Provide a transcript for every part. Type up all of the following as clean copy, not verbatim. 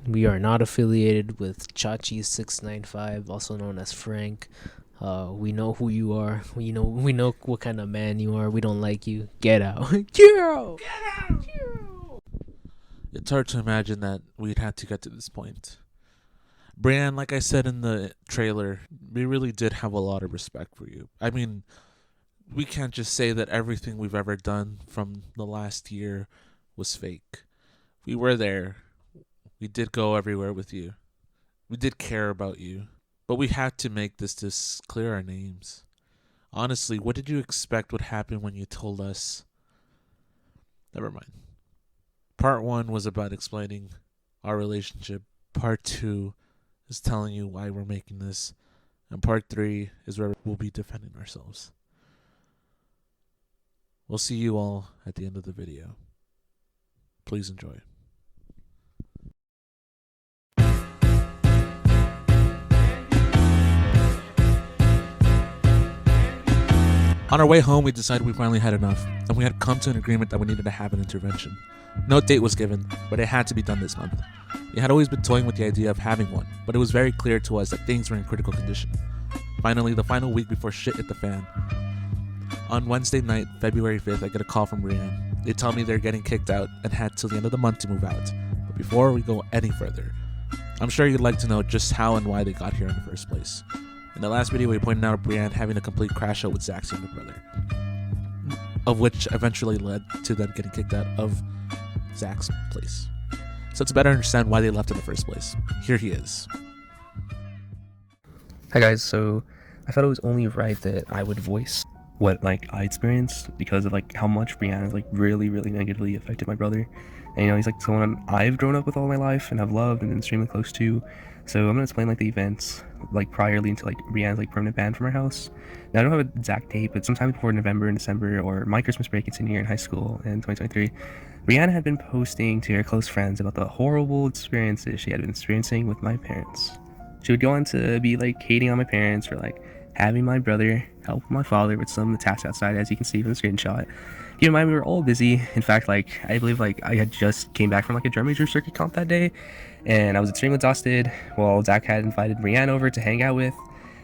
We are not affiliated with Chachi695, also known as Frank. We know who you are. We know what kind of man you are. We don't like you. Get out. Get out. It's hard to imagine that we'd had to get to this point. Brienne, like I said in the trailer, we really did have a lot of respect for you. I mean, we can't just say that everything we've ever done from the last year was fake. We were there. We did go everywhere with you. We did care about you. But we had to make this clear our names. Honestly, what did you expect would happen when you told us? Never mind. Part 1 was about explaining our relationship. Part 2 is telling you why we're making this. And part 3 is where we'll be defending ourselves. We'll see you all at the end of the video. Please enjoy. On our way home, we decided we finally had enough, and we had come to an agreement that we needed to have an intervention. No date was given, but it had to be done this month. We had always been toying with the idea of having one, but it was very clear to us that things were in critical condition. Finally, the final week before shit hit the fan. On Wednesday night, February 5th, I get a call from Brienne. They tell me they're getting kicked out and had till the end of the month to move out. But before we go any further, I'm sure you'd like to know just how and why they got here in the first place. In the last video, we pointed out Brienne having a complete crash out with Zach's younger brother, of which eventually led to them getting kicked out of Zach's place. So to better understand why they left in the first place, here he is. Hi guys, so I thought it was only right that I would voice what I experienced because of how much Brianna has really negatively affected my brother. And he's someone I've grown up with all my life and have loved and been extremely close to. So I'm gonna explain the events prior leading to Brianna's permanent ban from our house. Now I don't have an exact date, but sometime before November and December or my Christmas break in senior year in high school in 2023, Brianna had been posting to her close friends about the horrible experiences she had been experiencing with my parents. She would go on to be hating on my parents for having my brother help my father with some of the tasks outside, as you can see from the screenshot. Keep in mind, we were all busy. In fact, I believe I had just came back from a drum major circuit comp that day, and I was extremely exhausted. Well, Zach had invited Brianna over to hang out with.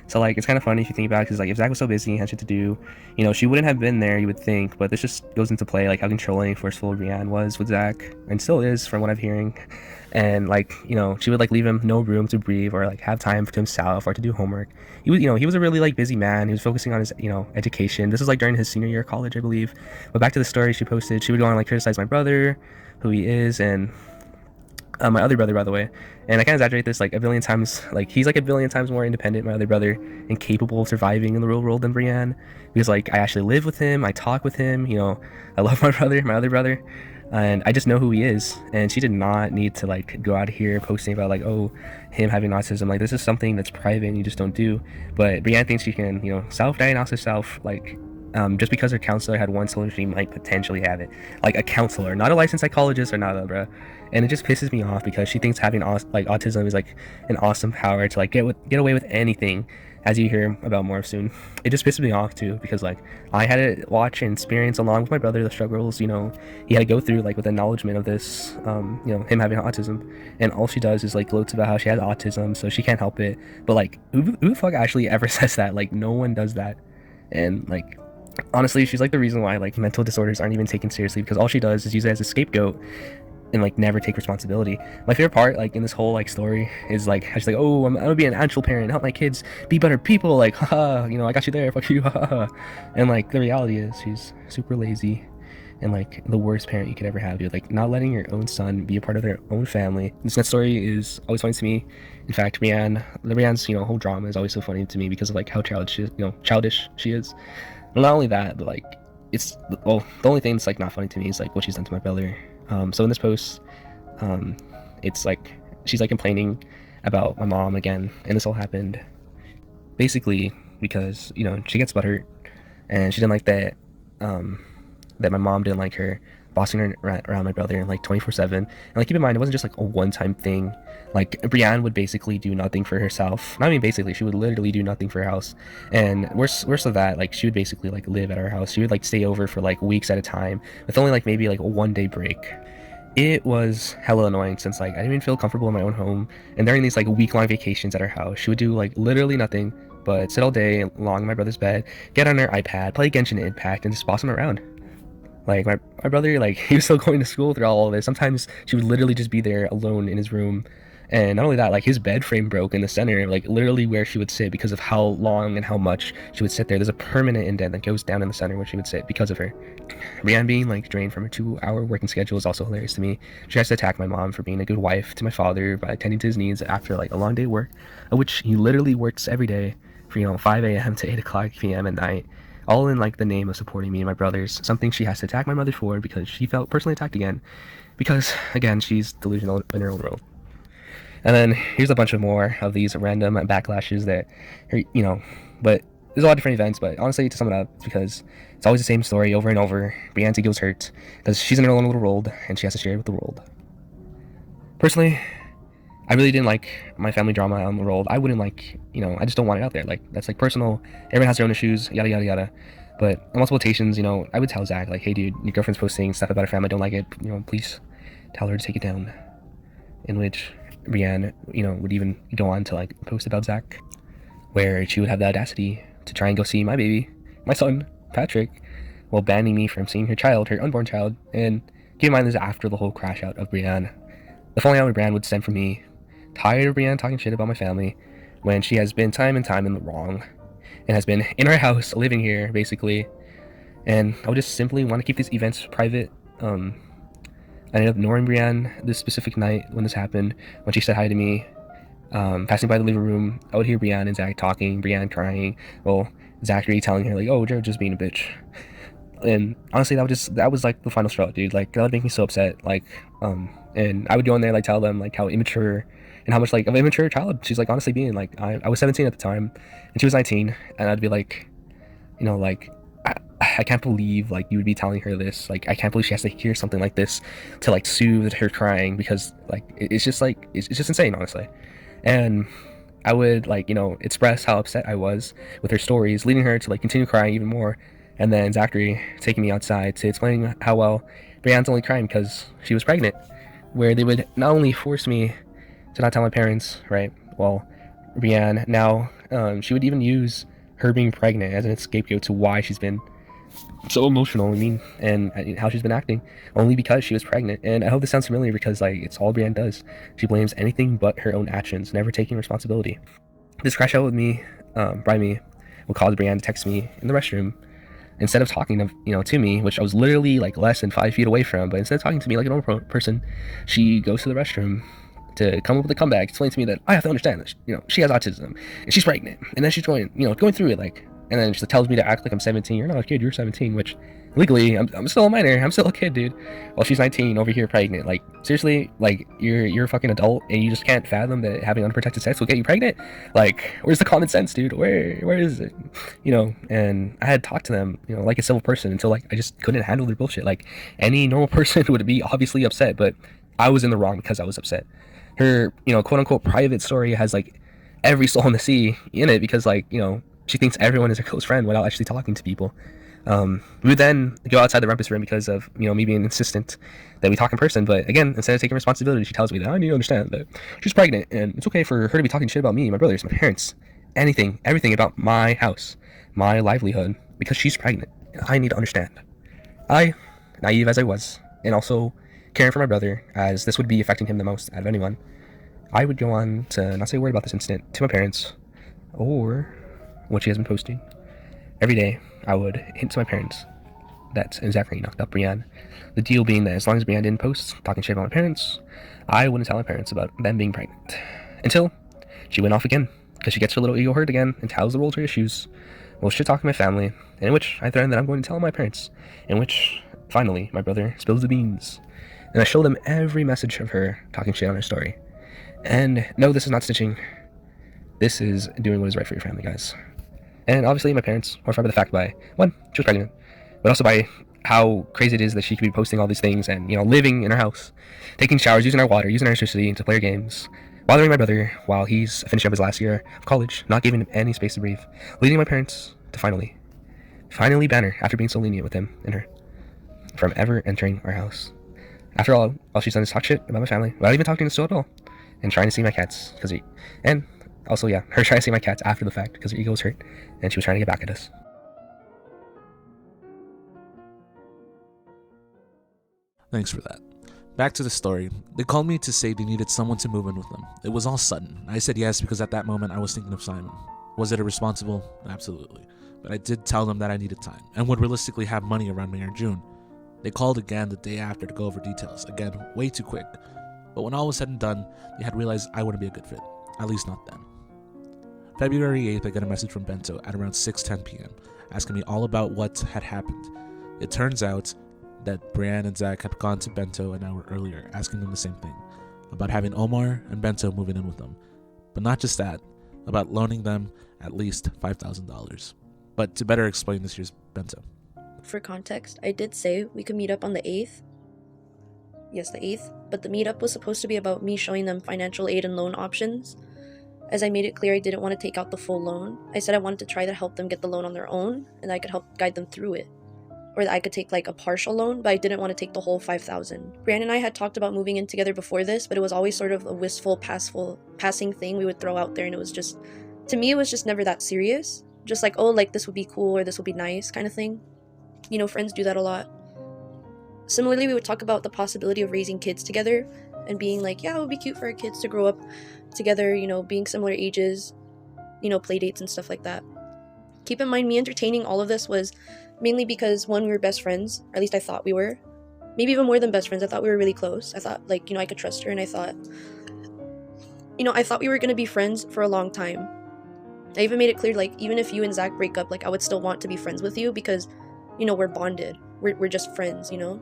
So it's kind of funny if you think about it, because if Zach was so busy and had shit to do, she wouldn't have been there, you would think. But this just goes into play how controlling and forceful Brianna was with Zach, and still is from what I'm hearing. And she would leave him no room to breathe or have time to himself or to do homework. He was a really busy man. He was focusing on his education. This was during his senior year of college, I believe. But back to the story she posted, she would go on criticize my brother, who he is, and my other brother, by the way. And I can't exaggerate this a billion times. He's a billion times more independent, my other brother, and capable of surviving in the real world than Brienne, because I actually live with him, I talk with him, I love my brother, my other brother, and I just know who he is. And she did not need to go out here posting about oh, him having autism. This is something that's private and you just don't do. But Brienne thinks she can self-diagnose herself just because her counselor had once told her she might potentially have it. A counselor, not a licensed psychologist or not a bruh. And it just pisses me off because she thinks having autism is an awesome power to get away with anything, as you hear about more soon. It just pisses me off too, because I had to watch and experience along with my brother the struggles he had to go through with acknowledgement of this, him having autism. And all she does is gloats about how she has autism, so she can't help it. But who the fuck actually ever says that? No one does that. And honestly, she's the reason why mental disorders aren't even taken seriously, because all she does is use it as a scapegoat and never take responsibility. My favorite part in this whole story is how she's oh, I'm gonna be an actual parent, help my kids be better people, haha, I got you there, fuck you, haha. And the reality is she's super lazy and the worst parent you could ever have, dude. Not letting your own son be a part of their own family. This next story is always funny to me. In fact, Brianne's whole drama is always so funny to me because of how childish she is. And not only that, but it's the only thing that's not funny to me is what she's done to my brother. So in this post, it's she's complaining about my mom again, and this all happened basically because she gets butthurt and she didn't like that that my mom didn't like her bossing her around my brother 24/7. And keep in mind, it wasn't just a one-time thing. Brianne would basically do nothing for herself. Not even basically, she would literally do nothing for her house. And worse of that, she would basically live at our house. She would stay over for weeks at a time with only maybe a one-day break. It was hella annoying since like I didn't even feel comfortable in my own home. And during these like week-long vacations at our house, she would do like literally nothing but sit all day long in my brother's bed, get on her iPad, play Genshin Impact, and just boss him around. Like my brother, like he was still going to school through all of this. Sometimes she would literally just be there alone in his room. And not only that, like his bed frame broke in the center, like literally where she would sit because of how long and how much she would sit there. There's a permanent indent that goes down in the center where she would sit because of her. Brienne being like drained from her 2-hour working schedule is also hilarious to me. She tries to attack my mom for being a good wife to my father by attending to his needs after like a long day of work, of which he literally works every day from 5 a.m. to 8 o'clock p.m. at night, all in like the name of supporting me and my brothers. Something she has to attack my mother for because she felt personally attacked again, because again she's delusional in her own world. And then here's a bunch of more of these random backlashes that, but there's a lot of different events. But honestly, to sum it up, it's because it's always the same story over and over. Brienne's ego's hurt because she's in her own little world and she has to share it with the world. Personally, I really didn't like my family drama on the world. I wouldn't like, I just don't want it out there. Like, that's like personal. Everyone has their own issues, yada, yada, yada. But on multiple occasions, I would tell Zach, like, hey, dude, your girlfriend's posting stuff about her family. I don't like it. Please tell her to take it down. In which Brienne, would even go on to like post about Zach, where she would have the audacity to try and go see my baby, my son, Patrick, while banning me from seeing her child, her unborn child. And keep in mind, this is after the whole crash out of Brienne. The falling out with Brienne would stem from me, tired of Brienne talking shit about my family, when she has been time and time in the wrong, and has been in our house, living here, basically. And I would just simply want to keep these events private. I ended up ignoring Brienne this specific night when this happened. When she said hi to me, passing by the living room, I would hear Brienne and Zach talking, Brienne crying, well, Zachary telling her like, "Oh, Jared's just being a bitch." And honestly, that was like the final straw, dude. Like, that would make me so upset. Like, and I would go in there, like, tell them like how immature and how much like of an immature child she's like honestly being. Like, I was 17 at the time and she was 19, and I'd be like, like, I can't believe like you would be telling her this. Like, I can't believe she has to hear something like this to like soothe her crying, because like it's just like it's just insane, honestly. And I would like express how upset I was with her stories, leading her to like continue crying even more. And then Zachary taking me outside to explain how, well, Brienne's only crying because she was pregnant, where they would not only force me to not tell my parents, right? Well, Brienne now, she would even use her being pregnant as an scapegoat to why she's been so emotional, and how she's been acting, only because she was pregnant. And I hope this sounds familiar, because like it's all Brienne does. She blames anything but her own actions, never taking responsibility. This crash out with me, by me, will cause Brienne to text me in the restroom instead of talking to me, which I was literally like less than 5 feet away from. But instead of talking to me like a normal person, she goes to the restroom to come up with a comeback, explain to me that I have to understand that she has autism and she's pregnant, and then she's going through it, like. And then she tells me to act like I'm 17. You're not a kid, you're 17, which legally I'm still a minor. I'm still a kid, dude. Well, she's 19 over here pregnant. Like, seriously, like you're a fucking adult and you just can't fathom that having unprotected sex will get you pregnant? Like, where's the common sense, dude? Where is it? And I had talked to them, like a civil person, until like I just couldn't handle their bullshit. Like, any normal person would be obviously upset, but I was in the wrong because I was upset. Her, quote unquote private story has like every soul in the sea in it, because like, she thinks everyone is a close friend without actually talking to people. We would then go outside the rumpus room because of me being insistent that we talk in person. But again, instead of taking responsibility, she tells me that I need to understand that she's pregnant and it's okay for her to be talking shit about me, my brothers, my parents, everything about my house, my livelihood, because she's pregnant. I need to understand. I, naive as I was, and also caring for my brother, as this would be affecting him the most out of anyone, I would go on to not say a word about this incident to my parents or what she has been posting. Every day, I would hint to my parents that Zachary knocked up Brienne. The deal being that as long as Brienne didn't post talking shit about my parents, I wouldn't tell my parents about them being pregnant. Until she went off again, because she gets her little ego hurt again and tells the world her issues. Well, she talked to my family, in which I threatened that I'm going to tell my parents, in which, finally, my brother spills the beans. And I show them every message of her talking shit on her story. And no, this is not stitching. This is doing what is right for your family, guys. And obviously my parents were horrified by the fact by, one, she was pregnant, but also by how crazy it is that she could be posting all these things and, living in her house, taking showers, using our water, using our electricity to play her games, bothering my brother while he's finishing up his last year of college, not giving him any space to breathe, leading my parents to finally ban her, after being so lenient with him and her, from ever entering our house. After all she's done is talk shit about my family without even talking to Stu at all, and trying to see my cats and also her trying to see my cats after the fact because her ego was hurt, and she was trying to get back at us. Thanks for that. Back to the story. They called me to say they needed someone to move in with them. It was all sudden. I said yes because at that moment I was thinking of Simon. Was it irresponsible? Absolutely. But I did tell them that I needed time and would realistically have money around May or June. They called again the day after to go over details. Again, way too quick. But when all was said and done, they had realized I wouldn't be a good fit. At least not then. February 8th, I got a message from Bento at around 6:10 p.m. asking me all about what had happened. It turns out that Brianne and Zach had gone to Bento an hour earlier, asking them the same thing, about having Omar and Bento moving in with them. But not just that, about loaning them at least $5,000. But to better explain this, here's Bento. For context, I did say we could meet up on the 8th. Yes, the 8th. But the meetup was supposed to be about me showing them financial aid and loan options. As I made it clear I didn't want to take out the full loan, I said I wanted to try to help them get the loan on their own, and I could help guide them through it. Or that I could take like a partial loan, but I didn't want to take the whole $5,000. Brianne and I had talked about moving in together before this, but it was always sort of a wistful, passing thing we would throw out there, and it was just, to me, it was just never that serious. Just like, oh, like this would be cool or this would be nice kind of thing. You know, friends do that a lot. Similarly, we would talk about the possibility of raising kids together and being like, yeah, it would be cute for our kids to grow up together, you know, being similar ages, you know, play dates and stuff like that. Keep in mind, me entertaining all of this was mainly because, one, we were best friends, or at least I thought we were. Maybe even more than best friends. I thought we were really close. I thought, like, you know, I could trust her, and I thought we were going to be friends for a long time. I even made it clear, like, even if you and Zach break up, like, I would still want to be friends with you because, you know, we're bonded. We're just friends, you know?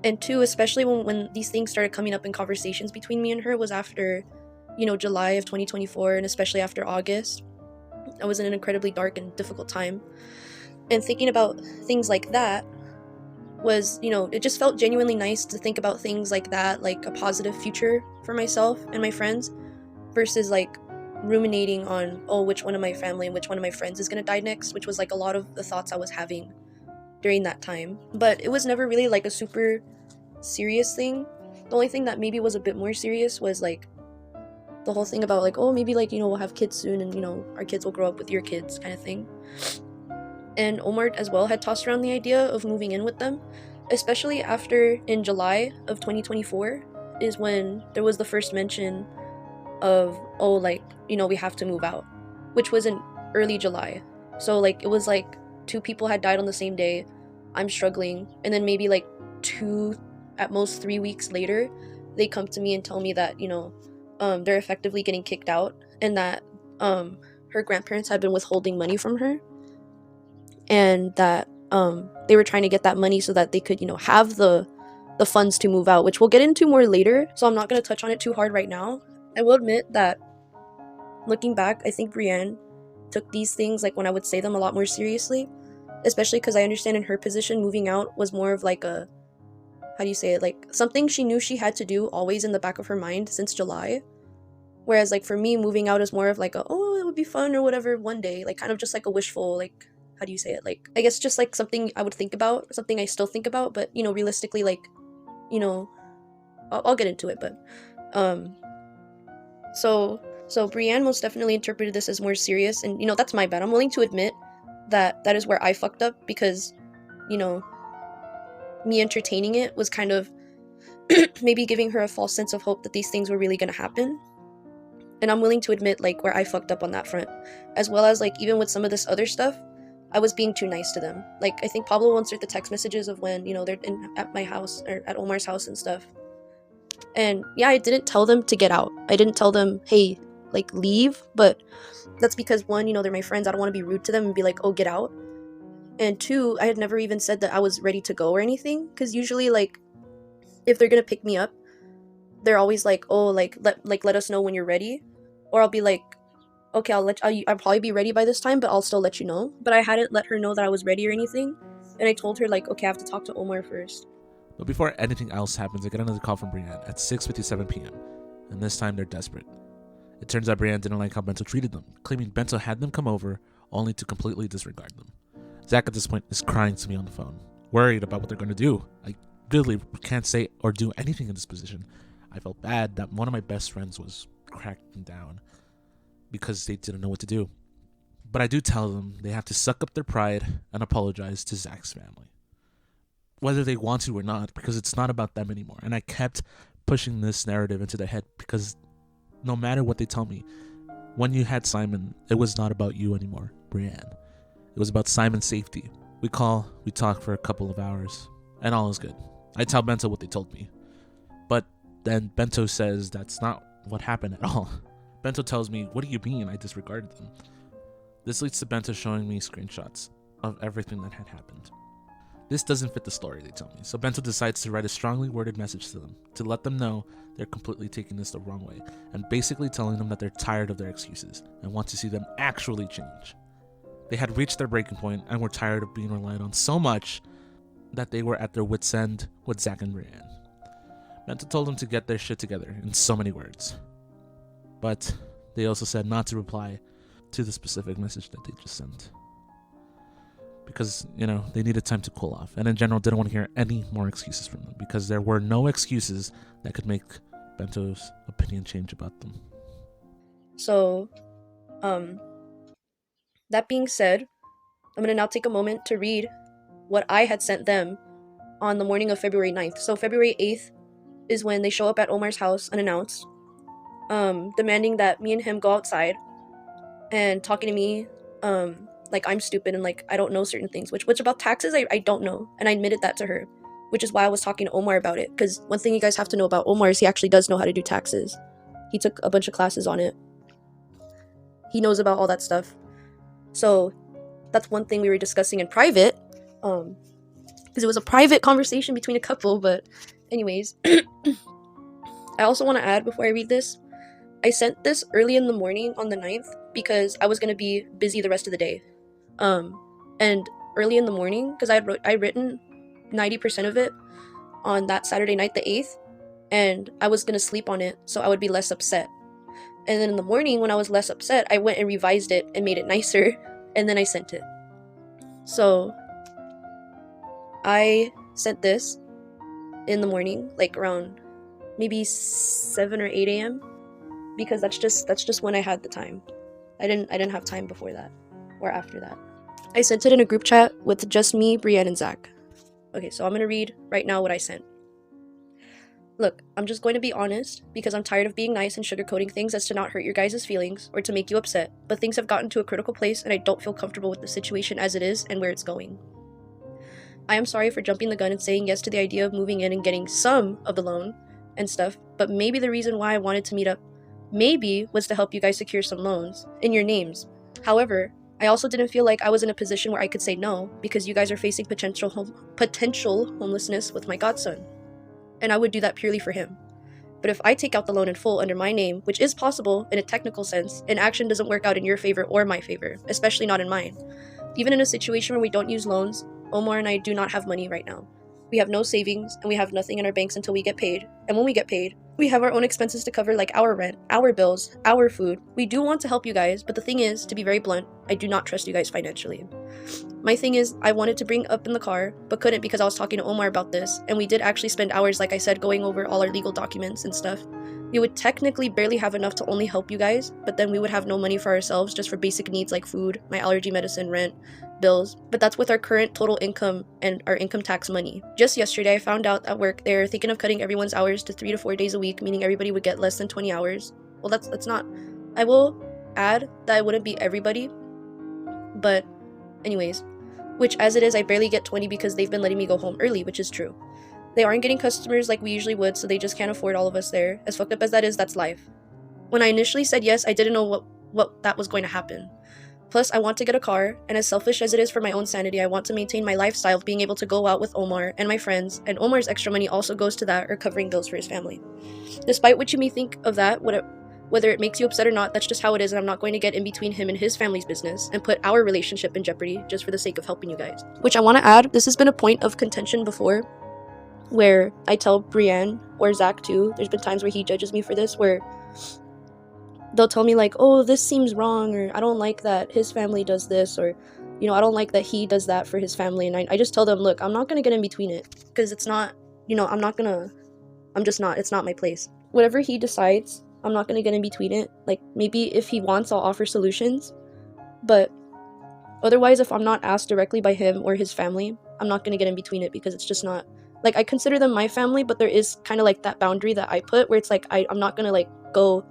And two, especially when these things started coming up in conversations between me and her, was after, you know, July of 2024, and especially after August. I was in an incredibly dark and difficult time. And thinking about things like that was, you know, it just felt genuinely nice to think about things like that, like a positive future for myself and my friends, versus like ruminating on, oh, which one of my family and which one of my friends is going to die next, which was like a lot of the thoughts I was having during that time. But it was never really like a super serious thing. The only thing that maybe was a bit more serious was like the whole thing about like, oh, maybe like, you know, we'll have kids soon and, you know, our kids will grow up with your kids kind of thing. And Omar as well had tossed around the idea of moving in with them, especially after in July of 2024 is when there was the first mention of, oh, like, you know, we have to move out, which was in early July. So like it was like 2 people had died on the same day. I'm struggling, and then maybe like 2, at most 3 weeks later, they come to me and tell me that, you know, they're effectively getting kicked out, and that her grandparents had been withholding money from her, and that they were trying to get that money so that they could, you know, have the funds to move out, which we'll get into more later, so I'm not going to touch on it too hard right now. I will admit that looking back, I think Brianne took these things, like when I would say them, a lot more seriously, especially because I understand in her position moving out was more of like a, how do you say it, like something she knew she had to do always in the back of her mind since July. Whereas like for me, moving out is more of like a, oh, it would be fun or whatever one day, like kind of just like a wishful, like, how do you say it, like I guess just like something I would think about, something I still think about, but you know, realistically, like, you know, I'll get into it, but so Brianne most definitely interpreted this as more serious, and you know, that's my bad. I'm willing to admit that is where I fucked up, because, you know, me entertaining it was kind of maybe giving her a false sense of hope that these things were really going to happen. And I'm willing to admit like where I fucked up on that front, as well as like even with some of this other stuff, I was being too nice to them. Like I think Pablo will insert the text messages of when, you know, they're at my house or at Omar's house and stuff. And yeah, I didn't tell them to get out. I didn't tell them, hey, like leave, but that's because, one, you know, they're my friends. I don't want to be rude to them and be like, oh, get out. And two, I had never even said that I was ready to go or anything, because usually like if they're gonna pick me up, they're always like, oh, like let us know when you're ready, or I'll be like, okay, I'll probably be ready by this time, but I'll still let you know. But I hadn't let her know that I was ready or anything, and I told her like, okay, I have to talk to Omar first. But before anything else happens, I get another call from Brianne at 6:57 p.m. and this time they're desperate. It turns out Brianne didn't like how Bento treated them, claiming Bento had them come over only to completely disregard them. Zach at this point is crying to me on the phone, worried about what they're going to do. I really can't say or do anything in this position. I felt bad that one of my best friends was cracking down because they didn't know what to do. But I do tell them they have to suck up their pride and apologize to Zach's family, whether they want to or not, because it's not about them anymore. And I kept pushing this narrative into their head because no matter what they tell me, when you had Simon, it was not about you anymore, Brienne. It was about Simon's safety. We talk for a couple of hours, and all is good. I tell Bento what they told me. But then Bento says that's not what happened at all. Bento tells me, what do you mean I disregarded them? This leads to Bento showing me screenshots of everything that had happened. This doesn't fit the story, they tell me, so Bento decides to write a strongly worded message to them, to let them know they're completely taking this the wrong way, and basically telling them that they're tired of their excuses, and want to see them actually change. They had reached their breaking point, and were tired of being relied on so much that they were at their wits' end with Zach and Brienne. Bento told them to get their shit together, in so many words. But they also said not to reply to the specific message that they just sent. Because, they needed time to cool off, and in general didn't want to hear any more excuses from them, because there were no excuses that could make Bento's opinion change about them. So, that being said, I'm going to now take a moment to read what I had sent them on the morning of February 9th. So February 8th is when they show up at Omar's house unannounced, demanding that me and him go outside and talking to me like I'm stupid and like I don't know certain things, which about taxes I don't know, and I admitted that to her, which is why I was talking to Omar about it, because one thing you guys have to know about Omar is he actually does know how to do taxes. He took a bunch of classes on it. He knows about all that stuff. So that's one thing we were discussing in private, because it was a private conversation between a couple. But anyways, I also want to add before I read this, I sent this early in the morning on the 9th because I was going to be busy the rest of the day. And early in the morning, because I'd written 90% of it on that Saturday night, the 8th, and I was going to sleep on it so I would be less upset. And then in the morning, when I was less upset, I went and revised it and made it nicer, and then I sent it. So I sent this in the morning, like around maybe 7 or 8 a.m. because that's just when I had the time. I didn't have time before that or after that. I sent it in a group chat with just me, Brienne, and Zach. Okay, so I'm gonna read right now what I sent. Look, I'm just going to be honest because I'm tired of being nice and sugarcoating things as to not hurt your guys' feelings or to make you upset, but things have gotten to a critical place and I don't feel comfortable with the situation as it is and where it's going. I am sorry for jumping the gun and saying yes to the idea of moving in and getting some of the loan and stuff, but maybe the reason why I wanted to meet up was to help you guys secure some loans in your names. However, I also didn't feel like I was in a position where I could say no because you guys are facing potential homelessness with my godson, and I would do that purely for him. But if I take out the loan in full under my name, which is possible in a technical sense, an action doesn't work out in your favor or my favor, especially not in mine. Even in a situation where we don't use loans, Omar and I do not have money right now. We have no savings, and we have nothing in our banks until we get paid. And when we get paid, we have our own expenses to cover, like our rent, our bills, our food. We do want to help you guys, but the thing is, to be very blunt, I do not trust you guys financially. My thing is, I wanted to bring up in the car, but couldn't because I was talking to Omar about this, and we did actually spend hours, like I said, going over all our legal documents and stuff. We would technically barely have enough to only help you guys, but then we would have no money for ourselves just for basic needs like food, my allergy medicine, rent, bills. But that's with our current total income and our income tax money. Just yesterday, I found out at work they're thinking of cutting everyone's hours to 3 to 4 days a week, meaning everybody would get less than 20 hours. Well, that's not... I will add that it wouldn't be everybody, but anyways. Which, as it is, I barely get 20 because they've been letting me go home early, which is true. They aren't getting customers like we usually would, so they just can't afford all of us there. As fucked up as that is, that's life. When I initially said yes, I didn't know what that was going to happen. Plus, I want to get a car, and as selfish as it is for my own sanity, I want to maintain my lifestyle of being able to go out with Omar and my friends, and Omar's extra money also goes to that or covering bills for his family. Despite what you may think of that, whether it makes you upset or not, that's just how it is, and I'm not going to get in between him and his family's business and put our relationship in jeopardy just for the sake of helping you guys. Which I want to add, this has been a point of contention before, where I tell Brienne, or Zach too, there's been times where he judges me for this, where they'll tell me like, oh, this seems wrong, or I don't like that his family does this, or, I don't like that he does that for his family, and I just tell them, look, I'm not going to get in between it, because it's not I'm just not, it's not my place. Whatever he decides, I'm not gonna get in between it. Like, maybe if he wants, I'll offer solutions. But otherwise, if I'm not asked directly by him or his family, I'm not gonna get in between it, because it's just not, like, I consider them my family, but there is kind of like that boundary that I put where it's like, I'm not gonna like go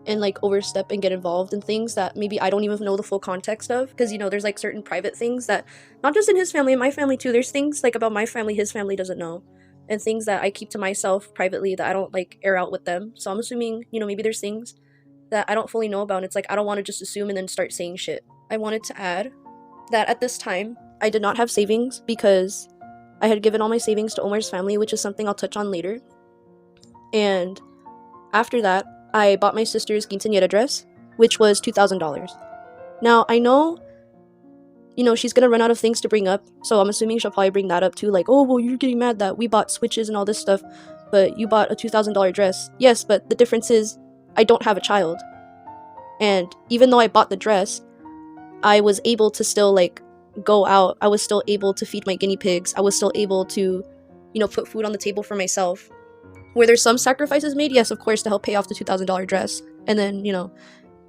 and like overstep and get involved in things that maybe I don't even know the full context of, because there's like certain private things that, not just in his family, in my family too, there's things like about my family his family doesn't know, and things that I keep to myself privately that I don't like air out with them. So I'm assuming, maybe there's things that I don't fully know about, and it's like I don't want to just assume and then start saying shit. I wanted to add that at this time I did not have savings, because I had given all my savings to Omar's family, which is something I'll touch on later. And after that, I bought my sister's quinceañera dress, which was $2,000. Now, I know, she's gonna run out of things to bring up, so I'm assuming she'll probably bring that up too, like, oh, well, you're getting mad that we bought Switches and all this stuff, but you bought a $2,000 dress. Yes, but the difference is, I don't have a child. And even though I bought the dress, I was able to still, like, go out. I was still able to feed my guinea pigs. I was still able to, put food on the table for myself. Were there some sacrifices made? Yes, of course, to help pay off the $2,000 dress. And then,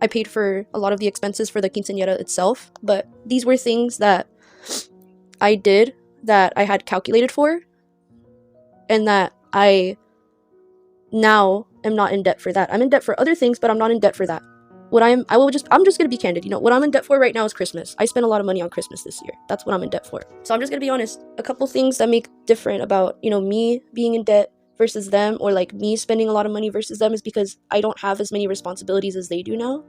I paid for a lot of the expenses for the quinceañera itself. But these were things that I did that I had calculated for, and that I now am not in debt for that. I'm in debt for other things, but I'm not in debt for that. I'm just gonna be candid. What I'm in debt for right now is Christmas. I spent a lot of money on Christmas this year. That's what I'm in debt for. So I'm just gonna be honest. A couple things that make different about, me being in debt versus them, or like me spending a lot of money versus them, is because I don't have as many responsibilities as they do now.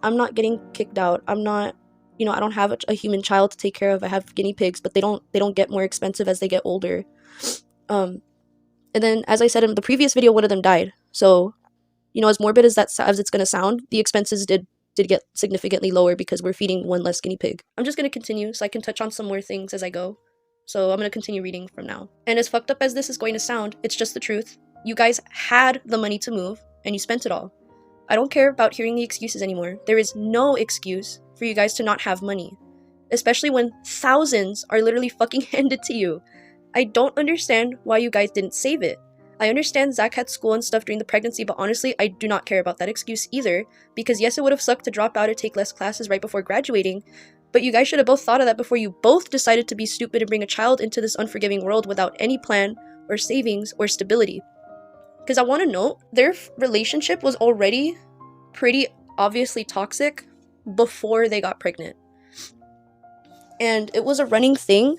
I'm not getting kicked out. I'm not, I don't have a human child to take care of. I have guinea pigs, but they don't get more expensive as they get older. And then, as I said in the previous video, one of them died. So, as morbid as it's gonna sound, the expenses did get significantly lower because we're feeding one less guinea pig. I'm just gonna continue so I can touch on some more things as I go. So I'm gonna continue reading from now. And as fucked up as this is going to sound, it's just the truth. You guys had the money to move, and you spent it all. I don't care about hearing the excuses anymore. There is no excuse for you guys to not have money. Especially when thousands are literally fucking handed to you. I don't understand why you guys didn't save it. I understand Zach had school and stuff during the pregnancy, but honestly, I do not care about that excuse either. Because yes, it would have sucked to drop out or take less classes right before graduating, but you guys should have both thought of that before you both decided to be stupid and bring a child into this unforgiving world without any plan or savings or stability. Because I want to note, their relationship was already pretty obviously toxic before they got pregnant. And it was a running thing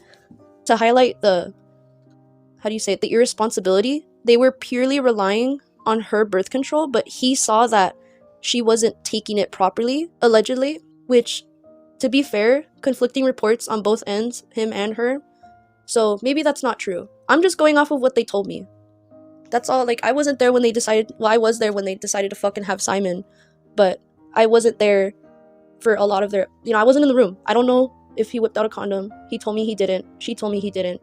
to highlight the irresponsibility. They were purely relying on her birth control, but he saw that she wasn't taking it properly, allegedly, which, to be fair, conflicting reports on both ends, him and her. So maybe that's not true. I'm just going off of what they told me. That's all. Like, I wasn't there when they decided, well, I was there when they decided to fucking have Simon, but I wasn't there for a lot of their, I wasn't in the room. I don't know if he whipped out a condom. He told me he didn't. She told me he didn't.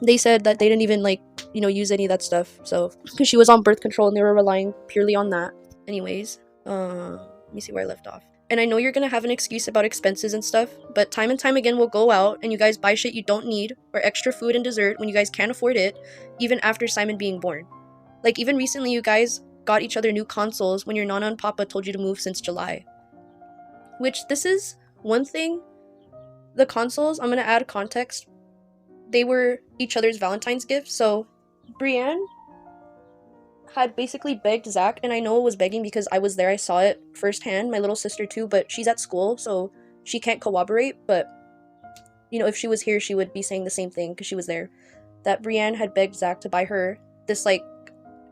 They said that they didn't even, use any of that stuff. So, because she was on birth control and they were relying purely on that. Anyways, let me see where I left off. And I know you're gonna have an excuse about expenses and stuff, but time and time again we'll go out and you guys buy shit you don't need, or extra food and dessert when you guys can't afford it, even after Simon being born. Like, even recently you guys got each other new consoles when your nana and papa told you to move since July. Which, this is one thing, the consoles, I'm gonna add context, they were each other's Valentine's gifts. So Brienne had basically begged Zach, and I know it was begging because I was there, I saw it firsthand, my little sister too, but she's at school, so she can't corroborate, but, if she was here, she would be saying the same thing, because she was there, that Brienne had begged Zach to buy her this,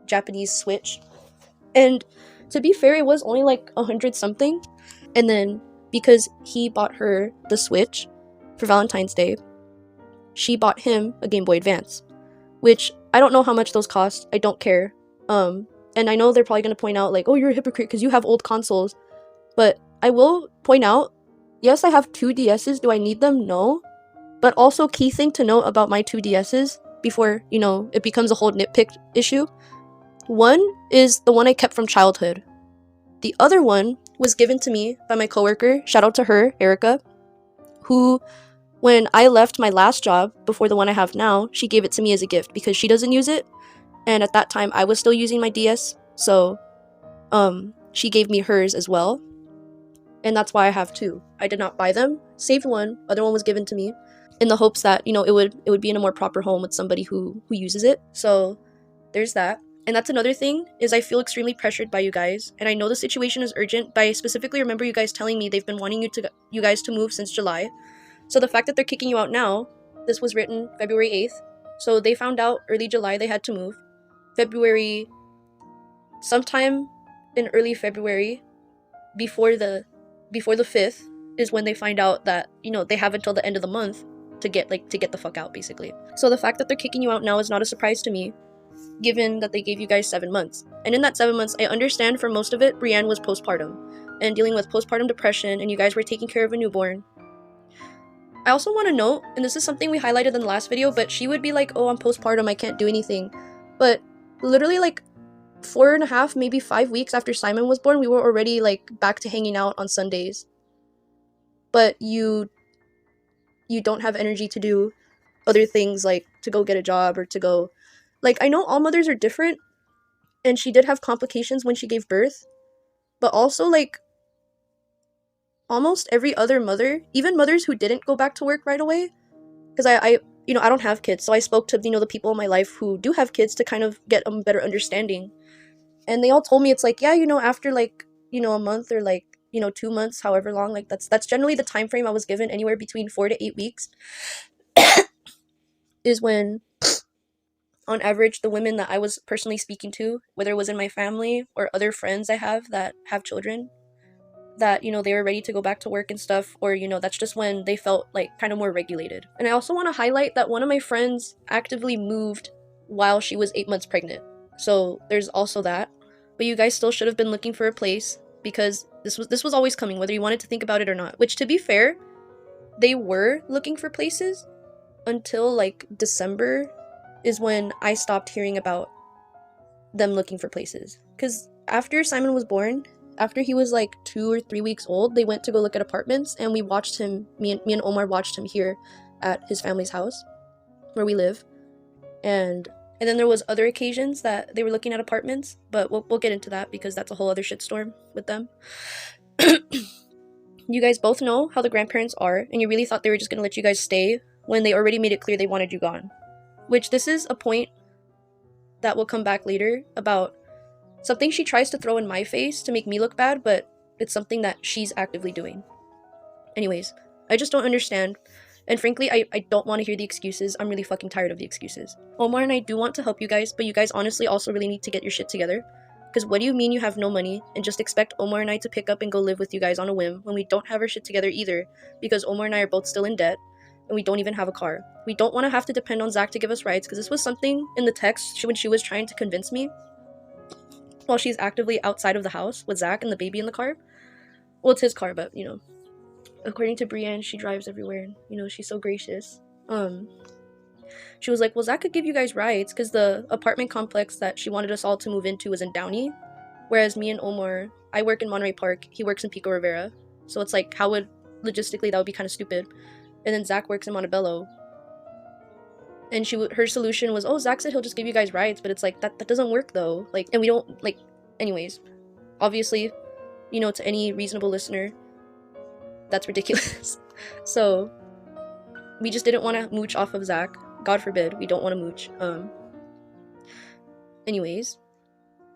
Japanese Switch, and to be fair, it was only, 100 something, and then, because he bought her the Switch for Valentine's Day, she bought him a Game Boy Advance, which, I don't know how much those cost, I don't care. And I know they're probably going to point out, oh, you're a hypocrite because you have old consoles. But I will point out, yes, I have 2 DSs. Do I need them? No. But also, key thing to note about my 2 DSs before, it becomes a whole nitpick issue. One is the one I kept from childhood. The other one was given to me by my coworker, shout out to her, Erica, who When I left my last job, before the one I have now, she gave it to me as a gift because she doesn't use it. And at that time, I was still using my DS. So, she gave me hers as well. And that's why I have two. I did not buy them. Saved one. Other one was given to me in the hopes that, you know, it would be in a more proper home with somebody who uses it. So, there's that. And that's another thing, is I feel extremely pressured by you guys. And I know the situation is urgent, but I specifically remember you guys telling me they've been wanting you guys to move since July. So the fact that they're kicking you out now, this was written February 8th. So they found out early July they had to move. Sometime in early February, before the 5th, is when they find out that, you know, they have until the end of the month to get the fuck out, basically. So the fact that they're kicking you out now is not a surprise to me, given that they gave you guys 7 months. And in that 7 months, I understand for most of it, Brienne was postpartum and dealing with postpartum depression, and you guys were taking care of a newborn. I also want to note, and this is something we highlighted in the last video, but she would be like, oh, I'm postpartum, I can't do anything. But literally, like, 4.5, maybe 5 weeks after Simon was born, we were already, like, back to hanging out on Sundays. But you don't have energy to do other things, like to go get a job or to go, like, I know all mothers are different, and she did have complications when she gave birth, but also, like, almost every other mother, even mothers who didn't go back to work right away, because I don't have kids, so I spoke to, the people in my life who do have kids to kind of get a better understanding, and they all told me it's like, yeah, after, like, a month or, like, 2 months, however long, like, that's generally the time frame I was given, anywhere between 4 to 8 weeks, is when, on average, the women that I was personally speaking to, whether it was in my family or other friends I have that have children, that, they were ready to go back to work and stuff, or, that's just when they felt, like, kind of more regulated. And I also want to highlight that one of my friends actively moved while she was 8 months pregnant. So there's also that. But you guys still should have been looking for a place, because this was always coming, whether you wanted to think about it or not. Which, to be fair, they were looking for places until, like, December is when I stopped hearing about them looking for places. Because after Simon was born, after he was like 2 or 3 weeks old, they went to go look at apartments, and we watched him, me and Omar watched him here at his family's house where we live. And then there was other occasions that they were looking at apartments, but we'll get into that because that's a whole other shitstorm with them. You guys both know how the grandparents are, and you really thought they were just going to let you guys stay when they already made it clear they wanted you gone. Which, this is a point that will come back later about something she tries to throw in my face to make me look bad, but it's something that she's actively doing. Anyways, I just don't understand. And frankly, I don't want to hear the excuses. I'm really fucking tired of the excuses. Omar and I do want to help you guys, but you guys honestly also really need to get your shit together. Because what do you mean you have no money and just expect Omar and I to pick up and go live with you guys on a whim when we don't have our shit together either? Because Omar and I are both still in debt, and we don't even have a car. We don't want to have to depend on Zach to give us rides, because this was something in the text when she was trying to convince me, while she's actively outside of the house with Zach and the baby in the car. Well, it's his car, but, according to Brienne, she drives everywhere, and, she's so gracious. She was like, well, Zach could give you guys rides, because the apartment complex that she wanted us all to move into was in Downey, whereas me and Omar, I work in Monterey Park, he works in Pico Rivera, so it's like, logistically, that would be kind of stupid. And then Zach works in Montebello, and her solution was, oh, Zach said he'll just give you guys rides, but it's like, that doesn't work though, like, and we don't, like, anyways, obviously, to any reasonable listener, that's ridiculous. So we just didn't want to mooch off of Zach. God forbid, we don't want to mooch. Anyways,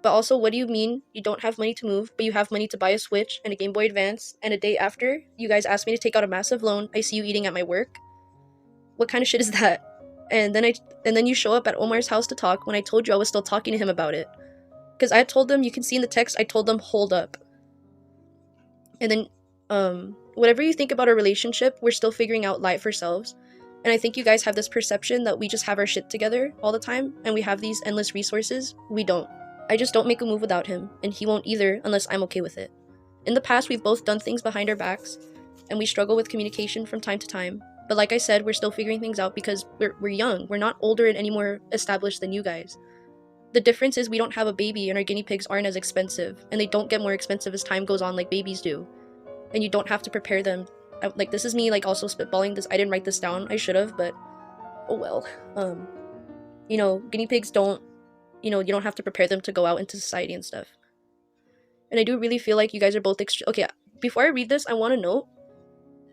but also, what do you mean you don't have money to move, but you have money to buy a Switch and a Game Boy Advance, and a day after you guys asked me to take out a massive loan, I see you eating at my work? What kind of shit is that? And then you show up at Omar's house to talk when I told you I was still talking to him about it. Because I had told them, you can see in the text, I told them, hold up. And then, whatever you think about our relationship, we're still figuring out life ourselves. And I think you guys have this perception that we just have our shit together all the time, and we have these endless resources. We don't. I just don't make a move without him, and he won't either unless I'm okay with it. In the past, we've both done things behind our backs, and we struggle with communication from time to time. But like I said, we're still figuring things out because we're young. We're not older and any more established than you guys. The difference is we don't have a baby, and our guinea pigs aren't as expensive, and they don't get more expensive as time goes on like babies do. And you don't have to prepare them like, this is me, like, also spitballing this. I didn't write this down. I should have, but oh well. You know, guinea pigs don't, you know, you don't have to prepare them to go out into society and stuff. And I do really feel like you guys are both okay, before I read this, I want to note,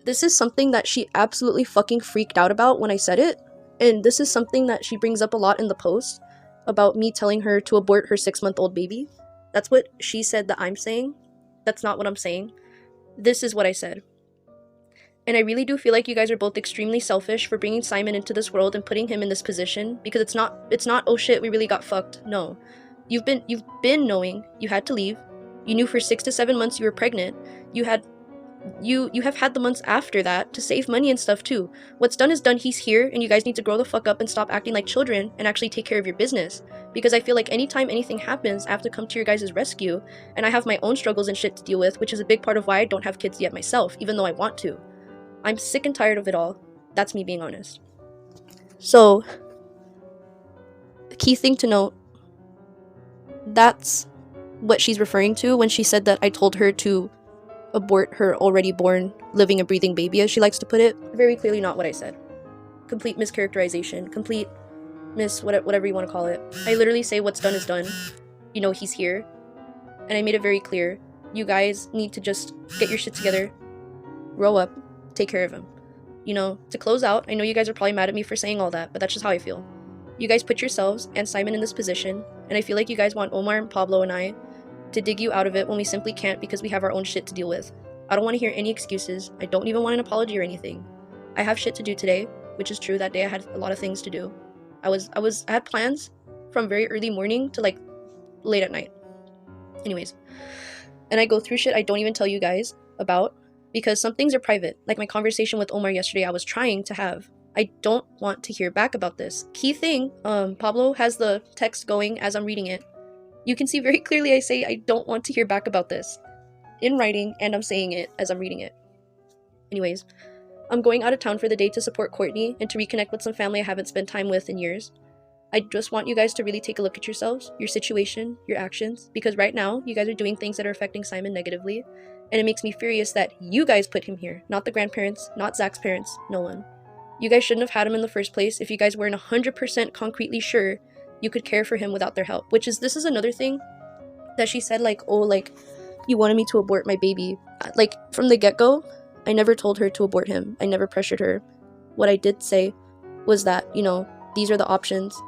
this is something that she absolutely fucking freaked out about when I said it. And this is something that she brings up a lot in the post about me telling her to abort her 6-month-old baby. That's what she said that I'm saying. That's not what I'm saying. This is what I said. And I really do feel like you guys are both extremely selfish for bringing Simon into this world and putting him in this position, because it's not oh shit, we really got fucked. No. You've been knowing you had to leave. You knew for 6 to 7 months you were pregnant. You have had the months after that to save money and stuff too. What's done is done. He's here, and you guys need to grow the fuck up and stop acting like children and actually take care of your business. Because I feel like anytime anything happens, I have to come to your guys' rescue, and I have my own struggles and shit to deal with, which is a big part of why I don't have kids yet myself, even though I want to. I'm sick and tired of it all. That's me being honest. So, the key thing to note, that's what she's referring to when she said that I told her to abort her already born, living and breathing baby, as she likes to put it. Very clearly not what I said. Complete mischaracterization. Complete whatever you want to call it. I literally say what's done is done. You know, he's here. And I made it very clear. You guys need to just get your shit together. Grow up. Take care of him. You know, to close out, I know you guys are probably mad at me for saying all that, but that's just how I feel. You guys put yourselves and Simon in this position, and I feel like you guys want Omar and Pablo and I to dig you out of it when we simply can't because we have our own shit to deal with. I don't want to hear any excuses. I don't even want an apology or anything. I have shit to do today, which is true. That day I had a lot of things to do. I had plans from very early morning to like late at night. Anyways, and I go through shit I don't even tell you guys about because some things are private. Like my conversation with Omar yesterday, I was trying to have. I don't want to hear back about this. Key thing, Pablo has the text going as I'm reading it. You can see very clearly I say I don't want to hear back about this in writing, and I'm saying it as I'm reading it. Anyways, I'm going out of town for the day to support Courtney and to reconnect with some family I haven't spent time with in years. I just want you guys to really take a look at yourselves, your situation, your actions, because right now you guys are doing things that are affecting Simon negatively, and it makes me furious that you guys put him here, not the grandparents, not Zach's parents, no one. You guys shouldn't have had him in the first place if you guys weren't 100% concretely sure you could care for him without their help. This is another thing that she said, like, oh, like, you wanted me to abort my baby. Like, from the get-go, I never told her to abort him. I never pressured her. What I did say was that, you know, these are the options,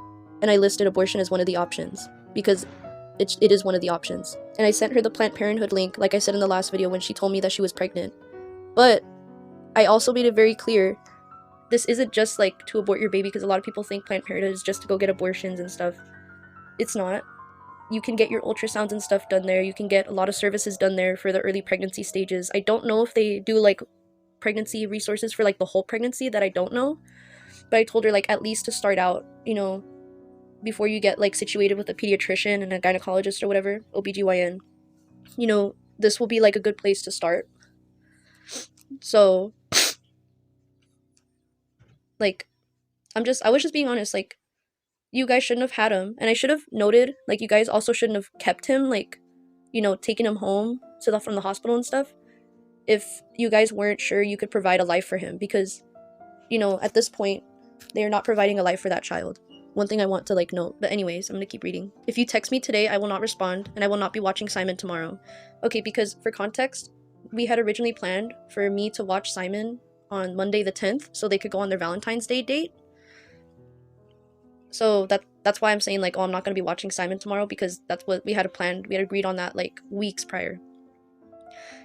and I listed abortion as one of the options, because it is one of the options. And I sent her the Planned Parenthood link, like I said in the last video when she told me that she was pregnant. But I also made it very clear, this isn't just like to abort your baby, because a lot of people think Planned Parenthood is just to go get abortions and stuff. It's not. You can get your ultrasounds and stuff done there. You can get a lot of services done there for the early pregnancy stages. I don't know if they do like pregnancy resources for like the whole pregnancy, that I don't know. But I told her, like, at least to start out, you know, before you get like situated with a pediatrician and a gynecologist or whatever, OBGYN, you know, this will be like a good place to start. So, like, I was just being honest, like, you guys shouldn't have had him, and I should have noted, like, you guys also shouldn't have kept him, like, you know, taking him home from the hospital and stuff, if you guys weren't sure you could provide a life for him, because, you know, at this point, they are not providing a life for that child. One thing I want to, like, note. But anyways, I'm gonna keep reading. If you text me today, I will not respond, and I will not be watching Simon tomorrow. Okay, because for context, we had originally planned for me to watch Simon on Monday the 10th, so they could go on their Valentine's Day date. So that's why I'm saying, like, oh, I'm not gonna be watching Simon tomorrow, because that's what we had planned. We had agreed on that, like, weeks prior.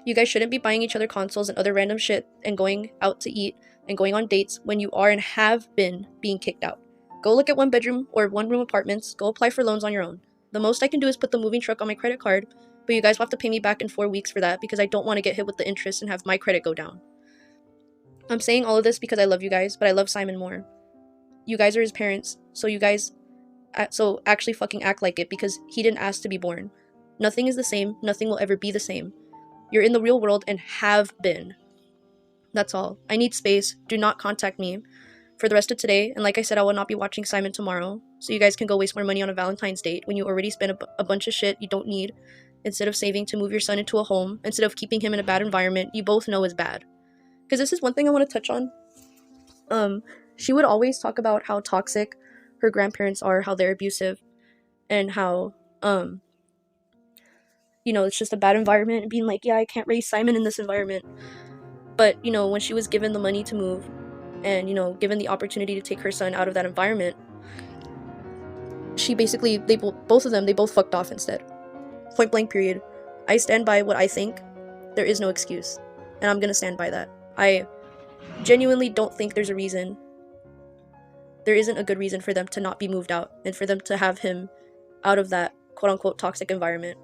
You guys shouldn't be buying each other consoles and other random shit and going out to eat and going on dates when you are and have been being kicked out. Go look at 1-bedroom or 1-room apartments. Go apply for loans on your own. The most I can do is put the moving truck on my credit card, but you guys will have to pay me back in 4 weeks for that, because I don't want to get hit with the interest and have my credit go down. I'm saying all of this because I love you guys, but I love Simon more. You guys are his parents, so actually fucking act like it, because he didn't ask to be born. Nothing is the same. Nothing will ever be the same. You're in the real world and have been. That's all. I need space. Do not contact me for the rest of today, and like I said, I will not be watching Simon tomorrow, so you guys can go waste more money on a Valentine's date when you already spent a bunch of shit you don't need, instead of saving to move your son into a home, instead of keeping him in a bad environment you both know is bad. because this is one thing I want to touch on. She would always talk about how toxic her grandparents are, how they're abusive, and how it's just a bad environment, and being like, yeah, I can't raise Simon in this environment. But when she was given the money to move, and given the opportunity to take her son out of that environment, she basically, both of them fucked off instead. Point blank period. I stand by what I think. There is no excuse, and I'm gonna stand by that. I genuinely don't think there isn't a good reason for them to not be moved out, and for them to have him out of that quote-unquote toxic environment.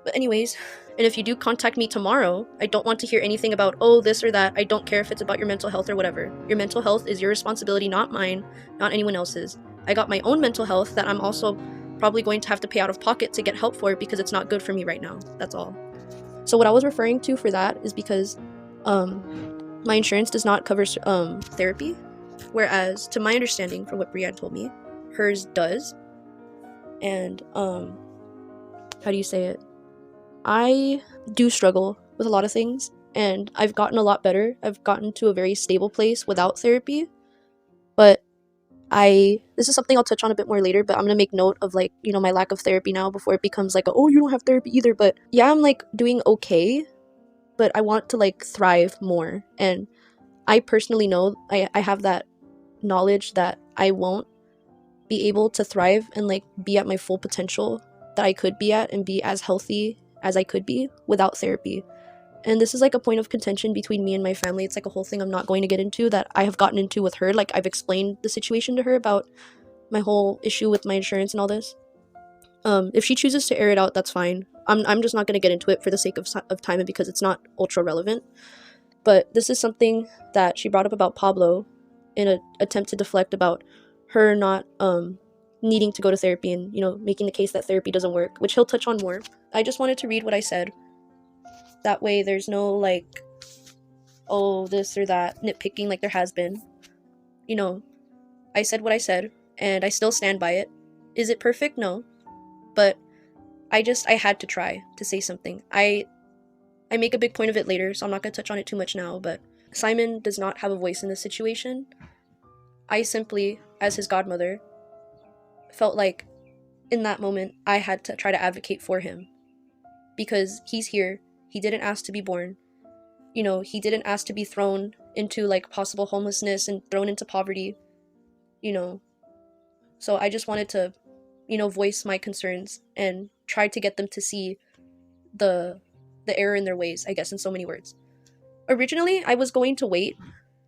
But anyways, and if you do contact me tomorrow, I don't want to hear anything about, oh, this or that. I don't care if it's about your mental health or whatever. Your mental health is your responsibility, not mine, not anyone else's. I got my own mental health that I'm also probably going to have to pay out of pocket to get help for, because it's not good for me right now. That's all. So what I was referring to for that is because my insurance does not cover therapy, whereas, to my understanding, from what Brianne told me, hers does. And how do you say it? I do struggle with a lot of things, and I've gotten a lot better. I've gotten to a very stable place without therapy, but this is something I'll touch on a bit more later, but I'm gonna make note of, like, my lack of therapy now, before it becomes like, oh, you don't have therapy either. But yeah, I'm like doing okay, but I want to like thrive more, and I personally know I have that knowledge that I won't be able to thrive and like be at my full potential that I could be at, and be as healthy as I could be without therapy. And this is like a point of contention between me and my family. It's like a whole thing I'm not going to get into, that I have gotten into with her. Like, I've explained the situation to her about my whole issue with my insurance and all this. If she chooses to air it out, that's fine. I'm just not going to get into it for the sake of time, and because it's not ultra relevant. But this is something that she brought up about Pablo in an attempt to deflect about her not needing to go to therapy, and making the case that therapy doesn't work, which he'll touch on more. I just wanted to read what I said. That way there's no like, oh, this or that nitpicking like there has been. I said what I said, and I still stand by it. Is it perfect? No. But I had to try to say something. I make a big point of it later, so I'm not going to touch on it too much now, but Simon does not have a voice in this situation. I simply, as his godmother, felt like in that moment I had to try to advocate for him, because he's here. He didn't ask to be born. He didn't ask to be thrown into like possible homelessness and thrown into poverty. So I just wanted to voice my concerns and try to get them to see the error in their ways, I guess, in so many words. Originally, I was going to wait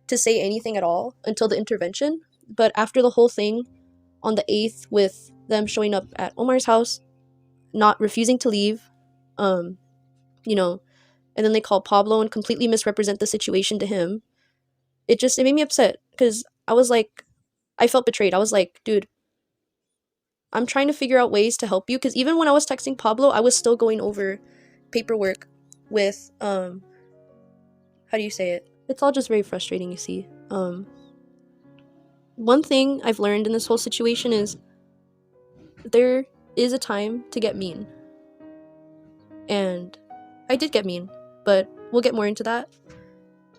to say anything at all until the intervention, but after the whole thing on the 8th, with them showing up at Omar's house, not refusing to leave, and then they call Pablo and completely misrepresent the situation to him, it made me upset, because I felt betrayed. I was like, dude, I'm trying to figure out ways to help you, because even when I was texting Pablo, I was still going over paperwork with, how do you say it? It's all just very frustrating, you see. One thing I've learned in this whole situation is there is a time to get mean. And I did get mean, but we'll get more into that.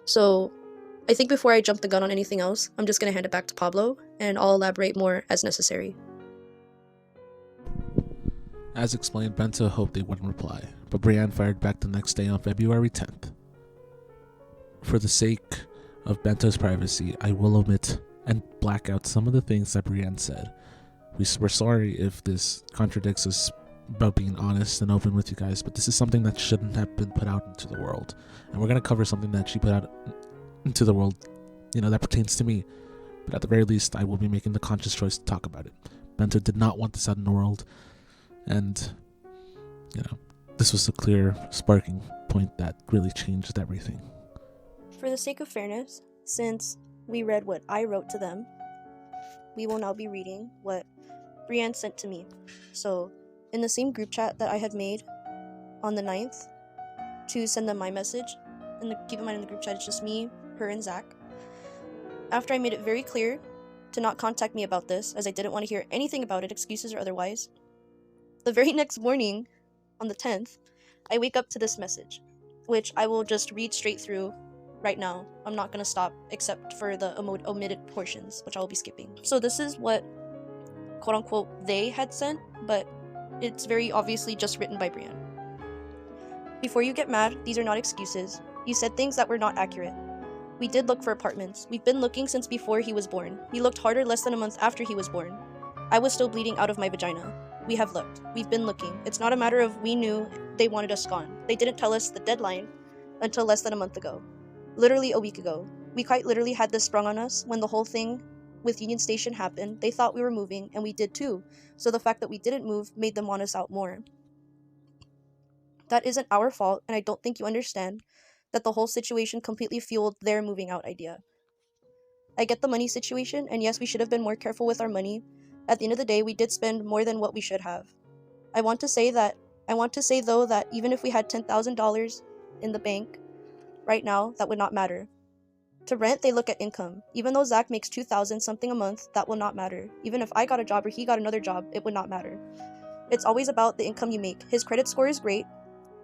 So I think before I jump the gun on anything else, I'm just going to hand it back to Pablo, and I'll elaborate more as necessary. As explained, Bento hoped they wouldn't reply, but Brianne fired back the next day on February 10th. For the sake of Bento's privacy, I will omit and black out some of the things that Brianne said. We're sorry if this contradicts us about being honest and open with you guys, but this is something that shouldn't have been put out into the world. And we're going to cover something that she put out into the world, that pertains to me. But at the very least, I will be making the conscious choice to talk about it. Bento did not want this out in the world. And, this was a clear sparking point that really changed everything. For the sake of fairness, since we read what I wrote to them, we will now be reading what Brianne sent to me. So, in the same group chat that I had made on the 9th to send them my message, and keep in mind in the group chat it's just me, her, and Zach. After I made it very clear to not contact me about this, as I didn't want to hear anything about it, excuses or otherwise, the very next morning, on the 10th, I wake up to this message, which I will just read straight through right now. I'm not gonna stop except for the omitted portions, which I will be skipping. So this is what quote unquote they had sent, but it's very obviously just written by Brienne. Before you get mad, these are not excuses. You said things that were not accurate. We did look for apartments. We've been looking since before he was born. We looked harder less than a month after he was born. I was still bleeding out of my vagina. We have looked. We've been looking. It's not a matter of we knew they wanted us gone. They didn't tell us the deadline until less than a month ago. Literally a week ago. We quite literally had this sprung on us when the whole thing with Union Station happened. They thought we were moving, and we did too. So the fact that we didn't move made them want us out more. That isn't our fault, and I don't think you understand that the whole situation completely fueled their moving out idea. I get the money situation, and yes, we should have been more careful with our money. At the end of the day, we did spend more than what we should have. I want to say though that even if we had $10,000 in the bank right now, that would not matter. To rent, they look at income. Even though Zach makes $2,000 something a month, that will not matter. Even if I got a job or he got another job, it would not matter. It's always about the income you make. His credit score is great,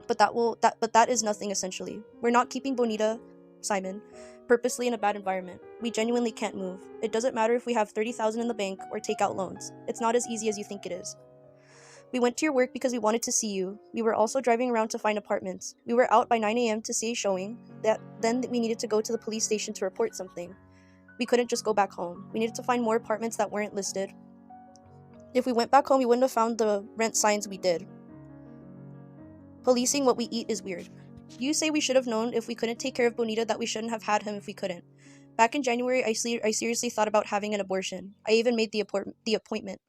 but that is nothing essentially. We're not keeping Bonita, Simon, purposely in a bad environment. We genuinely can't move. It doesn't matter if we have $30,000 in the bank or take out loans. It's not as easy as you think it is. We went to your work because we wanted to see you. We were also driving around to find apartments. We were out by 9 a.m. to see a showing. Then we needed to go to the police station to report something. We couldn't just go back home. We needed to find more apartments that weren't listed. If we went back home, we wouldn't have found the rent signs we did. Policing what we eat is weird. You say we should have known if we couldn't take care of Bonita that we shouldn't have had him if we couldn't. Back in January, I seriously thought about having an abortion. I even made the appointment.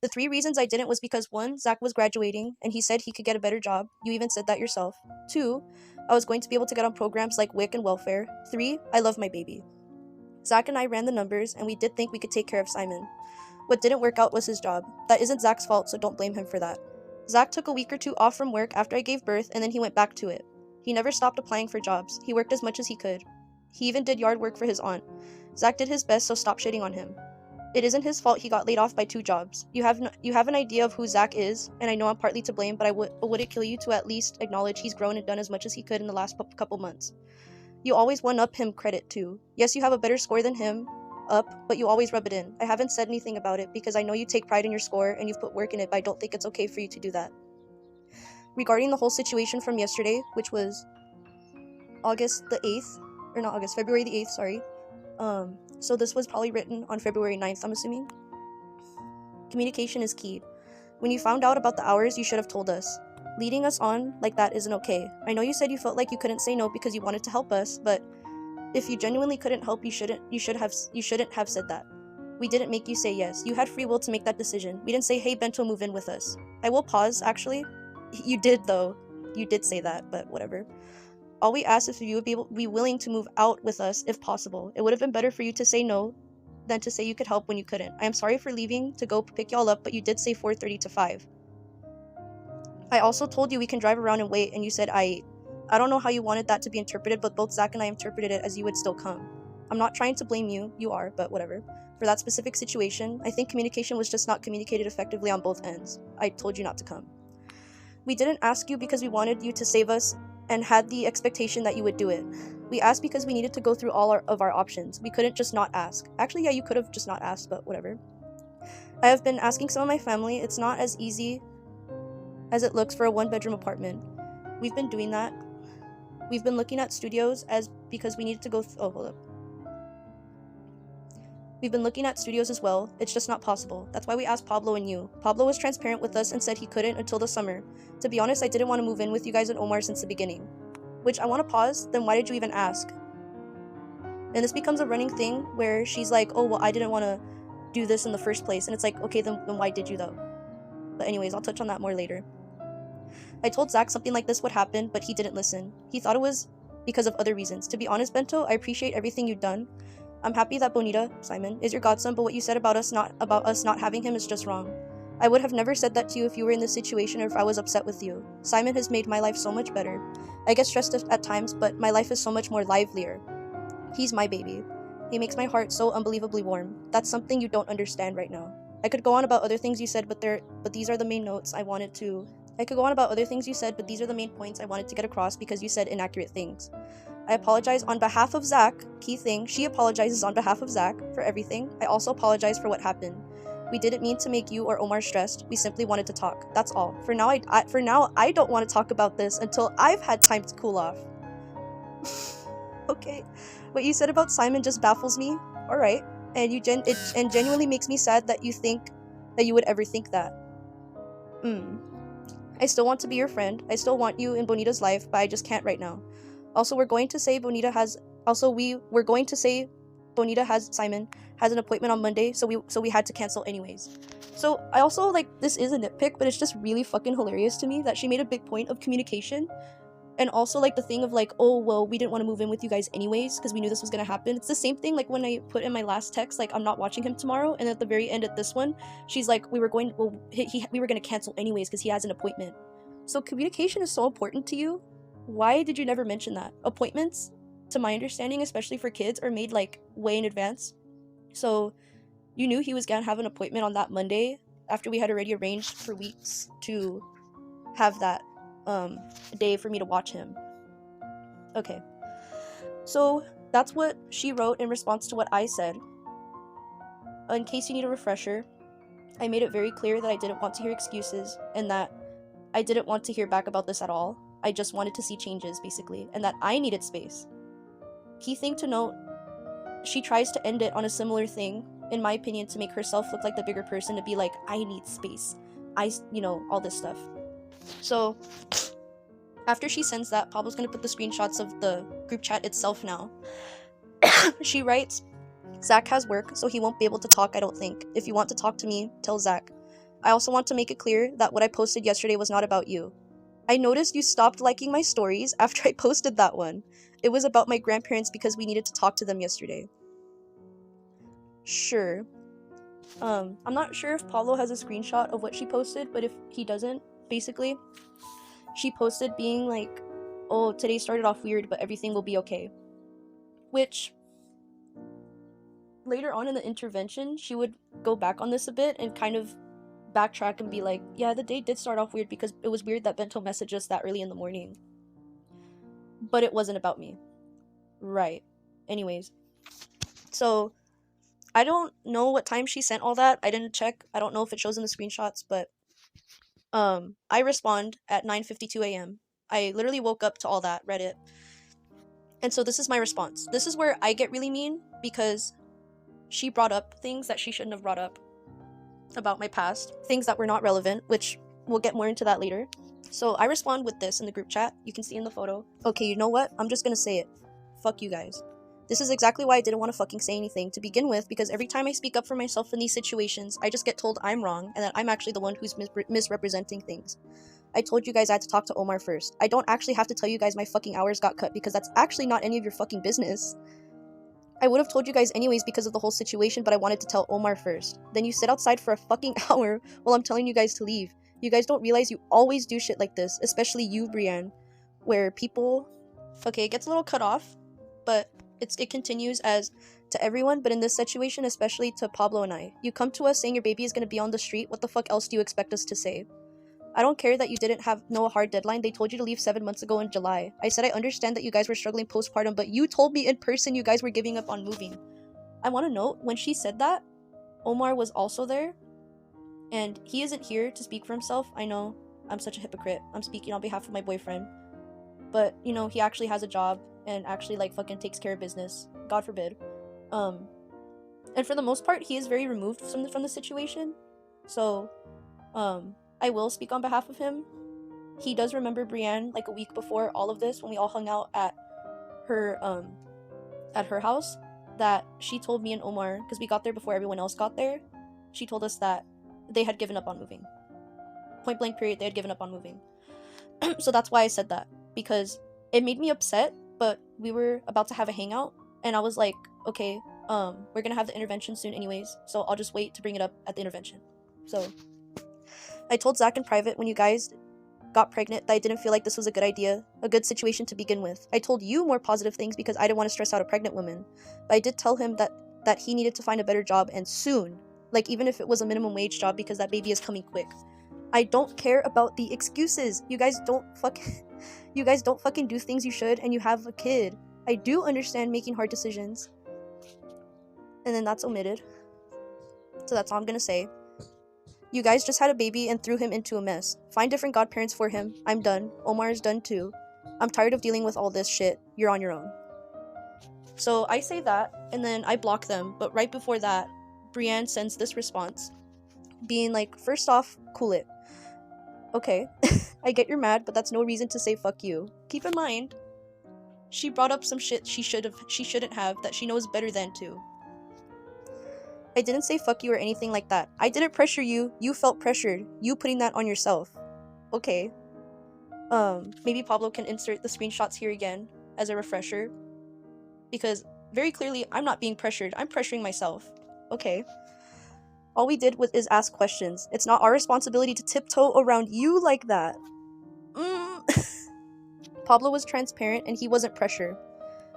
The 3 reasons I didn't was because 1, Zach was graduating, and he said he could get a better job. You even said that yourself. 2, I was going to be able to get on programs like WIC and welfare. 3, I love my baby. Zach and I ran the numbers, and we did think we could take care of Simon. What didn't work out was his job. That isn't Zach's fault, so don't blame him for that. Zach took a week or 2 off from work after I gave birth, and then he went back to it. He never stopped applying for jobs. He worked as much as he could. He even did yard work for his aunt. Zach did his best, so stop shitting on him. It isn't his fault he got laid off by 2 jobs. You have an idea of who Zach is, and I know I'm partly to blame, but would it kill you to at least acknowledge he's grown and done as much as he could in the last couple months? You always one-up him credit too. Yes, you have a better score than him, but you always rub it in. I haven't said anything about it because I know you take pride in your score and you've put work in it, but I don't think it's okay for you to do that. Regarding the whole situation from yesterday, which was February the 8th, sorry. So this was probably written on February 9th, I'm assuming. Communication is key. When you found out about the hours, you should have told us. Leading us on like that isn't okay. I know you said you felt like you couldn't say no because you wanted to help us, but if you genuinely couldn't help, you shouldn't have said that. We didn't make you say yes. You had free will to make that decision. We didn't say, hey, Bento, move in with us. I will pause, actually. You did, though. You did say that, but whatever. All we asked is if you would be willing to move out with us if possible. It would have been better for you to say no than to say you could help when you couldn't. I am sorry for leaving to go pick y'all up, but you did say 4:30 to 5. I also told you we can drive around and wait, and you said I don't know how you wanted that to be interpreted, but both Zach and I interpreted it as you would still come. I'm not trying to blame you. You are, but whatever. For that specific situation, I think communication was just not communicated effectively on both ends. I told you not to come. We didn't ask you because we wanted you to save us and had the expectation that you would do it. We asked because we needed to go through all of our options. We couldn't just not ask. Actually, yeah, you could have just not asked, but whatever. I have been asking some of my family. It's not as easy as it looks for a 1-bedroom apartment. We've been doing that. We've been looking at studios because we needed to go hold up. We've been looking at studios as well. It's just not possible. That's why we asked Pablo and you. Pablo was transparent with us and said he couldn't until the summer. To be honest, I didn't want to move in with you guys and Omar since the beginning. Which I want to pause, then why did you even ask? And this becomes a running thing where she's like, oh, well, I didn't want to do this in the first place. And it's like, okay, then why did you though? But anyways, I'll touch on that more later. I told Zach something like this would happen, but he didn't listen. He thought it was because of other reasons. To be honest, Bento, I appreciate everything you've done. I'm happy that Bonita, Simon, is your godson, but what you said about us not having him is just wrong. I would have never said that to you if you were in this situation or if I was upset with you. Simon has made my life so much better. I get stressed at times, but my life is so much more livelier. He's my baby. He makes my heart so unbelievably warm. That's something you don't understand right now. I could go on about other things you said, but these are the main notes I wanted to I could go on about other things you said, but these are the main points I wanted to get across because you said inaccurate things. I apologize on behalf of Zach. Key thing, she apologizes on behalf of Zach for everything. I also apologize for what happened. We didn't mean to make you or Omar stressed. We simply wanted to talk. That's all. For now, I don't want to talk about this until I've had time to cool off. Okay. What you said about Simon just baffles me. All right. And it genuinely makes me sad that you think that you would ever think that. I still want to be your friend. I still want you in Bonita's life, but I just can't right now. Also, we're going to say Bonita has Simon has an appointment on Monday, so we had to cancel anyways. So I also, like, this is a nitpick, but it's just really fucking hilarious to me that she made a big point of communication. And also, like, the thing of, like, oh, well, we didn't want to move in with you guys anyways because we knew this was going to happen. It's the same thing, like, when I put in my last text, like, I'm not watching him tomorrow. And at the very end of this one, she's like, we were going to cancel anyways because he has an appointment. So communication is so important to you. Why did you never mention that? Appointments, to my understanding, especially for kids, are made, like, way in advance. So you knew he was going to have an appointment on that Monday after we had already arranged for weeks to have that day for me to watch him. Okay, so that's what she wrote in response to what I said. In case you need a refresher, I made it very clear that I didn't want to hear excuses and that I didn't want to hear back about this at all. I just wanted to see changes, basically, and that I needed space. Key thing to note, she tries to end it on a similar thing, in my opinion, to make herself look like the bigger person, to be like, I need space. All this stuff. So, after she sends that, Pablo's gonna put the screenshots of the group chat itself now. She writes, Zach has work, so he won't be able to talk, I don't think. If you want to talk to me, tell Zach. I also want to make it clear that what I posted yesterday was not about you. I noticed you stopped liking my stories after I posted that one. It was about my grandparents because we needed to talk to them yesterday. Sure. I'm not sure if Pablo has a screenshot of what she posted, but if he doesn't, basically, she posted being like, oh, today started off weird, but everything will be okay. Which, later on in the intervention, she would go back on this a bit and kind of backtrack and be like, yeah, the day did start off weird because it was weird that Bento messaged us that early in the morning. But it wasn't about me. Right. Anyways. So, I don't know what time she sent all that. I didn't check. I don't know if it shows in the screenshots, but I respond at 9:52 a.m. I literally woke up to all that, read it. And so this is my response. This is where I get really mean because she brought up things that she shouldn't have brought up about my past, things that were not relevant, which we'll get more into that later. So I respond with this in the group chat. You can see in the photo. Okay, you know what? I'm just gonna say it. Fuck you guys. This is exactly why I didn't want to fucking say anything to begin with, because every time I speak up for myself in these situations, I just get told I'm wrong and that I'm actually the one who's misrepresenting things. I told you guys I had to talk to Omar first. I don't actually have to tell you guys my fucking hours got cut because that's actually not any of your fucking business. I would have told you guys anyways because of the whole situation, but I wanted to tell Omar first. Then you sit outside for a fucking hour while I'm telling you guys to leave. You guys don't realize you always do shit like this, especially you, Brienne, where people... Okay, it gets a little cut off, but it continues as to everyone, but in this situation, especially to Pablo and I. You come to us saying your baby is going to be on the street. What the fuck else do you expect us to say? I don't care that you didn't have a hard deadline. They told you to leave 7 months ago in July. I said I understand that you guys were struggling postpartum, but you told me in person you guys were giving up on moving. I want to note, when she said that, Omar was also there, and he isn't here to speak for himself. I know, I'm such a hypocrite. I'm speaking on behalf of my boyfriend. But, you know, he actually has a job and actually, like, fucking takes care of business. God forbid. And for the most part, he is very removed from the situation. So, I will speak on behalf of him. He does remember Brienne, like, a week before all of this, when we all hung out at her house, that she told me and Omar, because we got there before everyone else got there, she told us that they had given up on moving. Point blank period, they had given up on moving. So that's why I said that, because it made me upset, but we were about to have a hangout, and I was like, okay, we're gonna have the intervention soon anyways, so I'll just wait to bring it up at the intervention. So, I told Zach in private when you guys got pregnant that I didn't feel like this was a good idea, a good situation to begin with. I told you more positive things because I didn't want to stress out a pregnant woman. But I did tell him that he needed to find a better job, and soon. Like, even if it was a minimum wage job, because that baby is coming quick. I don't care about the excuses. You guys don't fucking do things you should, and you have a kid. I do understand making hard decisions. And then that's omitted. So that's all I'm gonna say. You guys just had a baby and threw him into a mess. Find different godparents for him. I'm done. Omar is done too. I'm tired of dealing with all this shit. You're on your own. So I say that, and then I block them. But right before that, Brienne sends this response, being like, first off, cool it. Okay, I get you're mad, but that's no reason to say fuck you. Keep in mind, she brought up some shit she shouldn't have, that she knows better than to. I didn't say fuck you or anything like that. I didn't pressure you. You felt pressured. You putting that on yourself. Okay. Maybe Pablo can insert the screenshots here again as a refresher. Because very clearly, I'm not being pressured. I'm pressuring myself. Okay. All we did is ask questions. It's not our responsibility to tiptoe around you like that. Pablo was transparent and he wasn't pressured.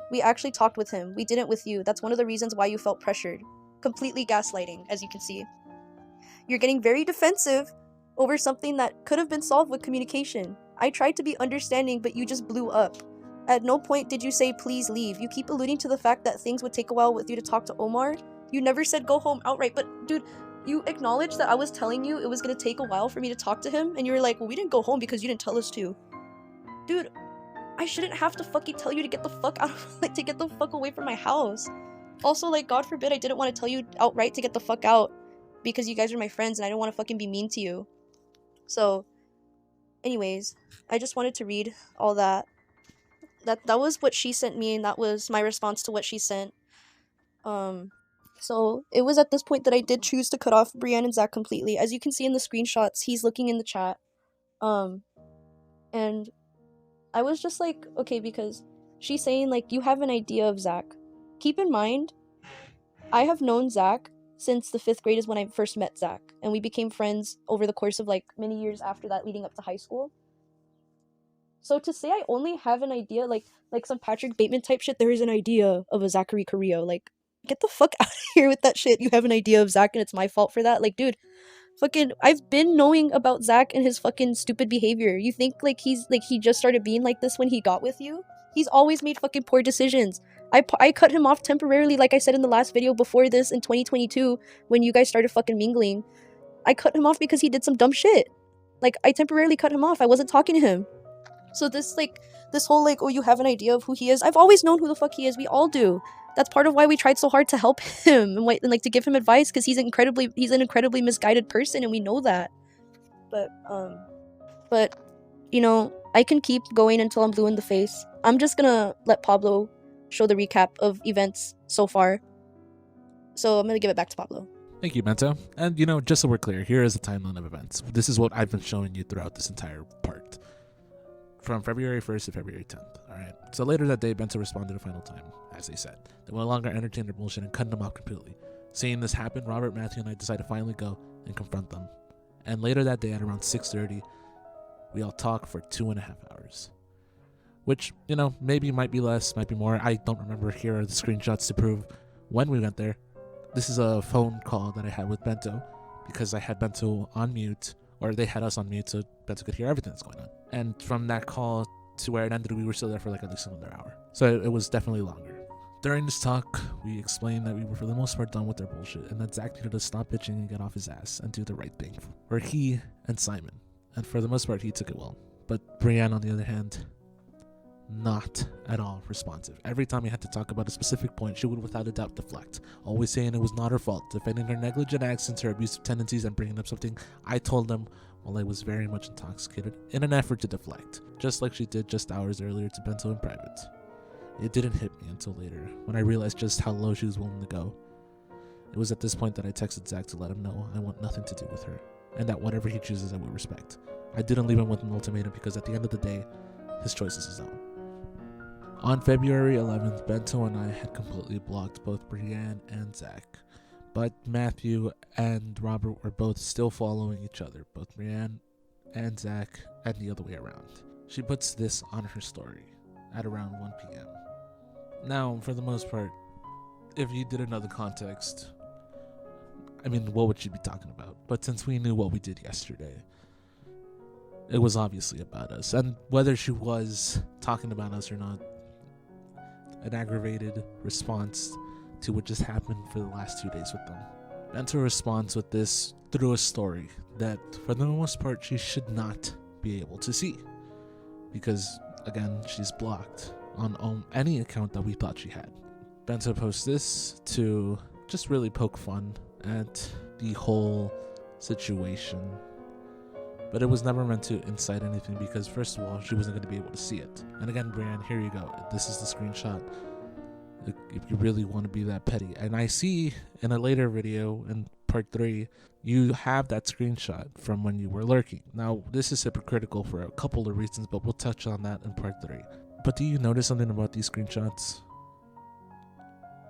We actually talked with him. We didn't with you. That's one of the reasons why you felt pressured. Completely gaslighting, as you can see. You're getting very defensive over something that could have been solved with communication. I tried to be understanding, but you just blew up. At no point did you say please leave. You keep alluding to the fact that things would take a while with you to talk to Omar. You never said go home outright, but dude, you acknowledged that I was telling you it was gonna take a while for me to talk to him, and you were like, well, we didn't go home because you didn't tell us to. Dude, I shouldn't have to fucking tell you to get the fuck out of, like, to get the fuck away from my house. Also, like, God forbid I didn't want to tell you outright to get the fuck out because you guys are my friends and I don't want to fucking be mean to you. So, anyways, I just wanted to read all that. That was what she sent me, and that was my response to what she sent. So it was at this point that I did choose to cut off Brienne and Zach completely. As you can see in the screenshots, he's looking in the chat. And I was just like, okay, because she's saying, like, you have an idea of Zach. Keep in mind, I have known Zach since the 5th grade is when I first met Zach. And we became friends over the course of, like, many years after that, leading up to high school. So to say I only have an idea, like some Patrick Bateman type shit, there is an idea of a Zachary Carrillo. Like, get the fuck out of here with that shit. You have an idea of Zach and it's my fault for that. Like, dude, fucking, I've been knowing about Zach and his fucking stupid behavior. You think, like, he just started being like this when he got with you? He's always made fucking poor decisions. I cut him off temporarily, like I said in the last video before this in 2022, when you guys started fucking mingling. I cut him off because he did some dumb shit. Like, I temporarily cut him off. I wasn't talking to him. So this whole, like, oh, you have an idea of who he is. I've always known who the fuck he is. We all do. That's part of why we tried so hard to help him and like to give him advice, because he's an incredibly misguided person, and we know that. But you know, I can keep going until I'm blue in the face. I'm just gonna let Pablo show the recap of events so far. So I'm gonna give it back to Pablo. Thank you, Bento. And, you know, just so we're clear, here is the timeline of events. This is what I've been showing you throughout this entire part. From February 1st to February 10th. Alright. So later that day, Bento responded a final time, as they said. They no longer entertained their bullshit and cut them off completely. Seeing this happen, Robert, Matthew, and I decided to finally go and confront them. And later that day at around 6:30, we all talked for 2.5 hours. Which, you know, maybe might be less, might be more. I don't remember. Here are the screenshots to prove when we went there. This is a phone call that I had with Bento, because I had Bento on mute, or they had us on mute, so Bento could hear everything that's going on. And from that call to where it ended, we were still there for like at least another hour. So it was definitely longer. During this talk, we explained that we were for the most part done with their bullshit, and that Zach needed to stop bitching and get off his ass and do the right thing for he and Simon. And for the most part, he took it well. But Brienne, on the other hand, not at all responsive. Every time we had to talk about a specific point, she would without a doubt deflect, always saying it was not her fault, defending her negligent actions, her abusive tendencies, and bringing up something I told them while I was very much intoxicated, in an effort to deflect, just like she did just hours earlier to Bento in private. It didn't hit me until later, when I realized just how low she was willing to go. It was at this point that I texted Zach to let him know I want nothing to do with her, and that whatever he chooses I will respect. I didn't leave him with an ultimatum because at the end of the day, his choice is his own. On February 11th, Bento and I had completely blocked both Brienne and Zach, but Matthew and Robert were both still following each other, both Brienne and Zach, and the other way around. She puts this on her story at around 1 p.m. Now, for the most part, if you didn't know the context, I mean, what would she be talking about? But since we knew what we did yesterday, it was obviously about us. And whether she was talking about us or not, an aggravated response to what just happened for the last 2 days with them. Bento responds with this through a story that, for the most part, she should not be able to see. Because, again, she's blocked on any account that we thought she had. Bento posts this to just really poke fun at the whole situation. But it was never meant to incite anything because, first of all, she wasn't going to be able to see it. And again, Brienne, here you go. This is the screenshot. If you really want to be that petty. And I see in a later video, in part 3, you have that screenshot from when you were lurking. Now, this is hypocritical for a couple of reasons, but we'll touch on that in part 3. But do you notice something about these screenshots?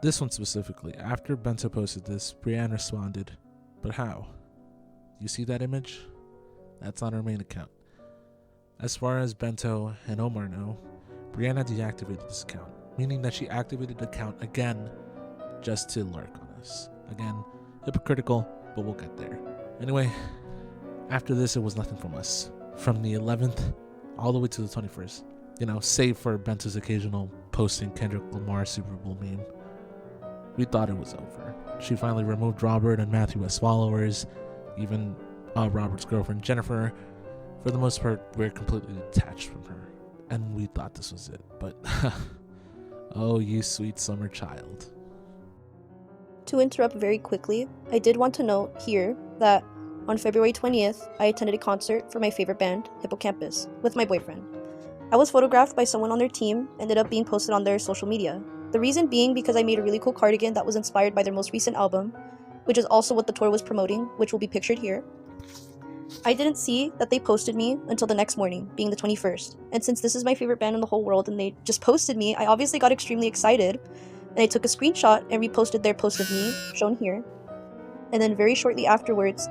This one specifically. After Bento posted this, Brienne responded, "But how? You see that image? That's on her main account." As far as Bento and Omar know, Brienne had deactivated this account, meaning that she activated the account again just to lurk on us. Again, hypocritical, but we'll get there. Anyway, after this, it was nothing from us. From the 11th all the way to the 21st. Save for Bento's occasional posting Kendrick Lamar Super Bowl meme. We thought it was over. She finally removed Robert and Matthew as followers, even Robert's girlfriend Jennifer. For the most part, we're completely detached from her, and we thought this was it. But oh, you sweet summer child. To interrupt very quickly, I did want to note here that on February 20th, I attended a concert for my favorite band, Hippocampus, with my boyfriend. I was photographed by someone on their team, ended up being posted on their social media. The reason being because I made a really cool cardigan that was inspired by their most recent album, which is also what the tour was promoting, which will be pictured here. I didn't see that they posted me until the next morning, being the 21st. And since this is my favorite band in the whole world and they just posted me, I obviously got extremely excited. And I took a screenshot and reposted their post of me, shown here. And then very shortly afterwards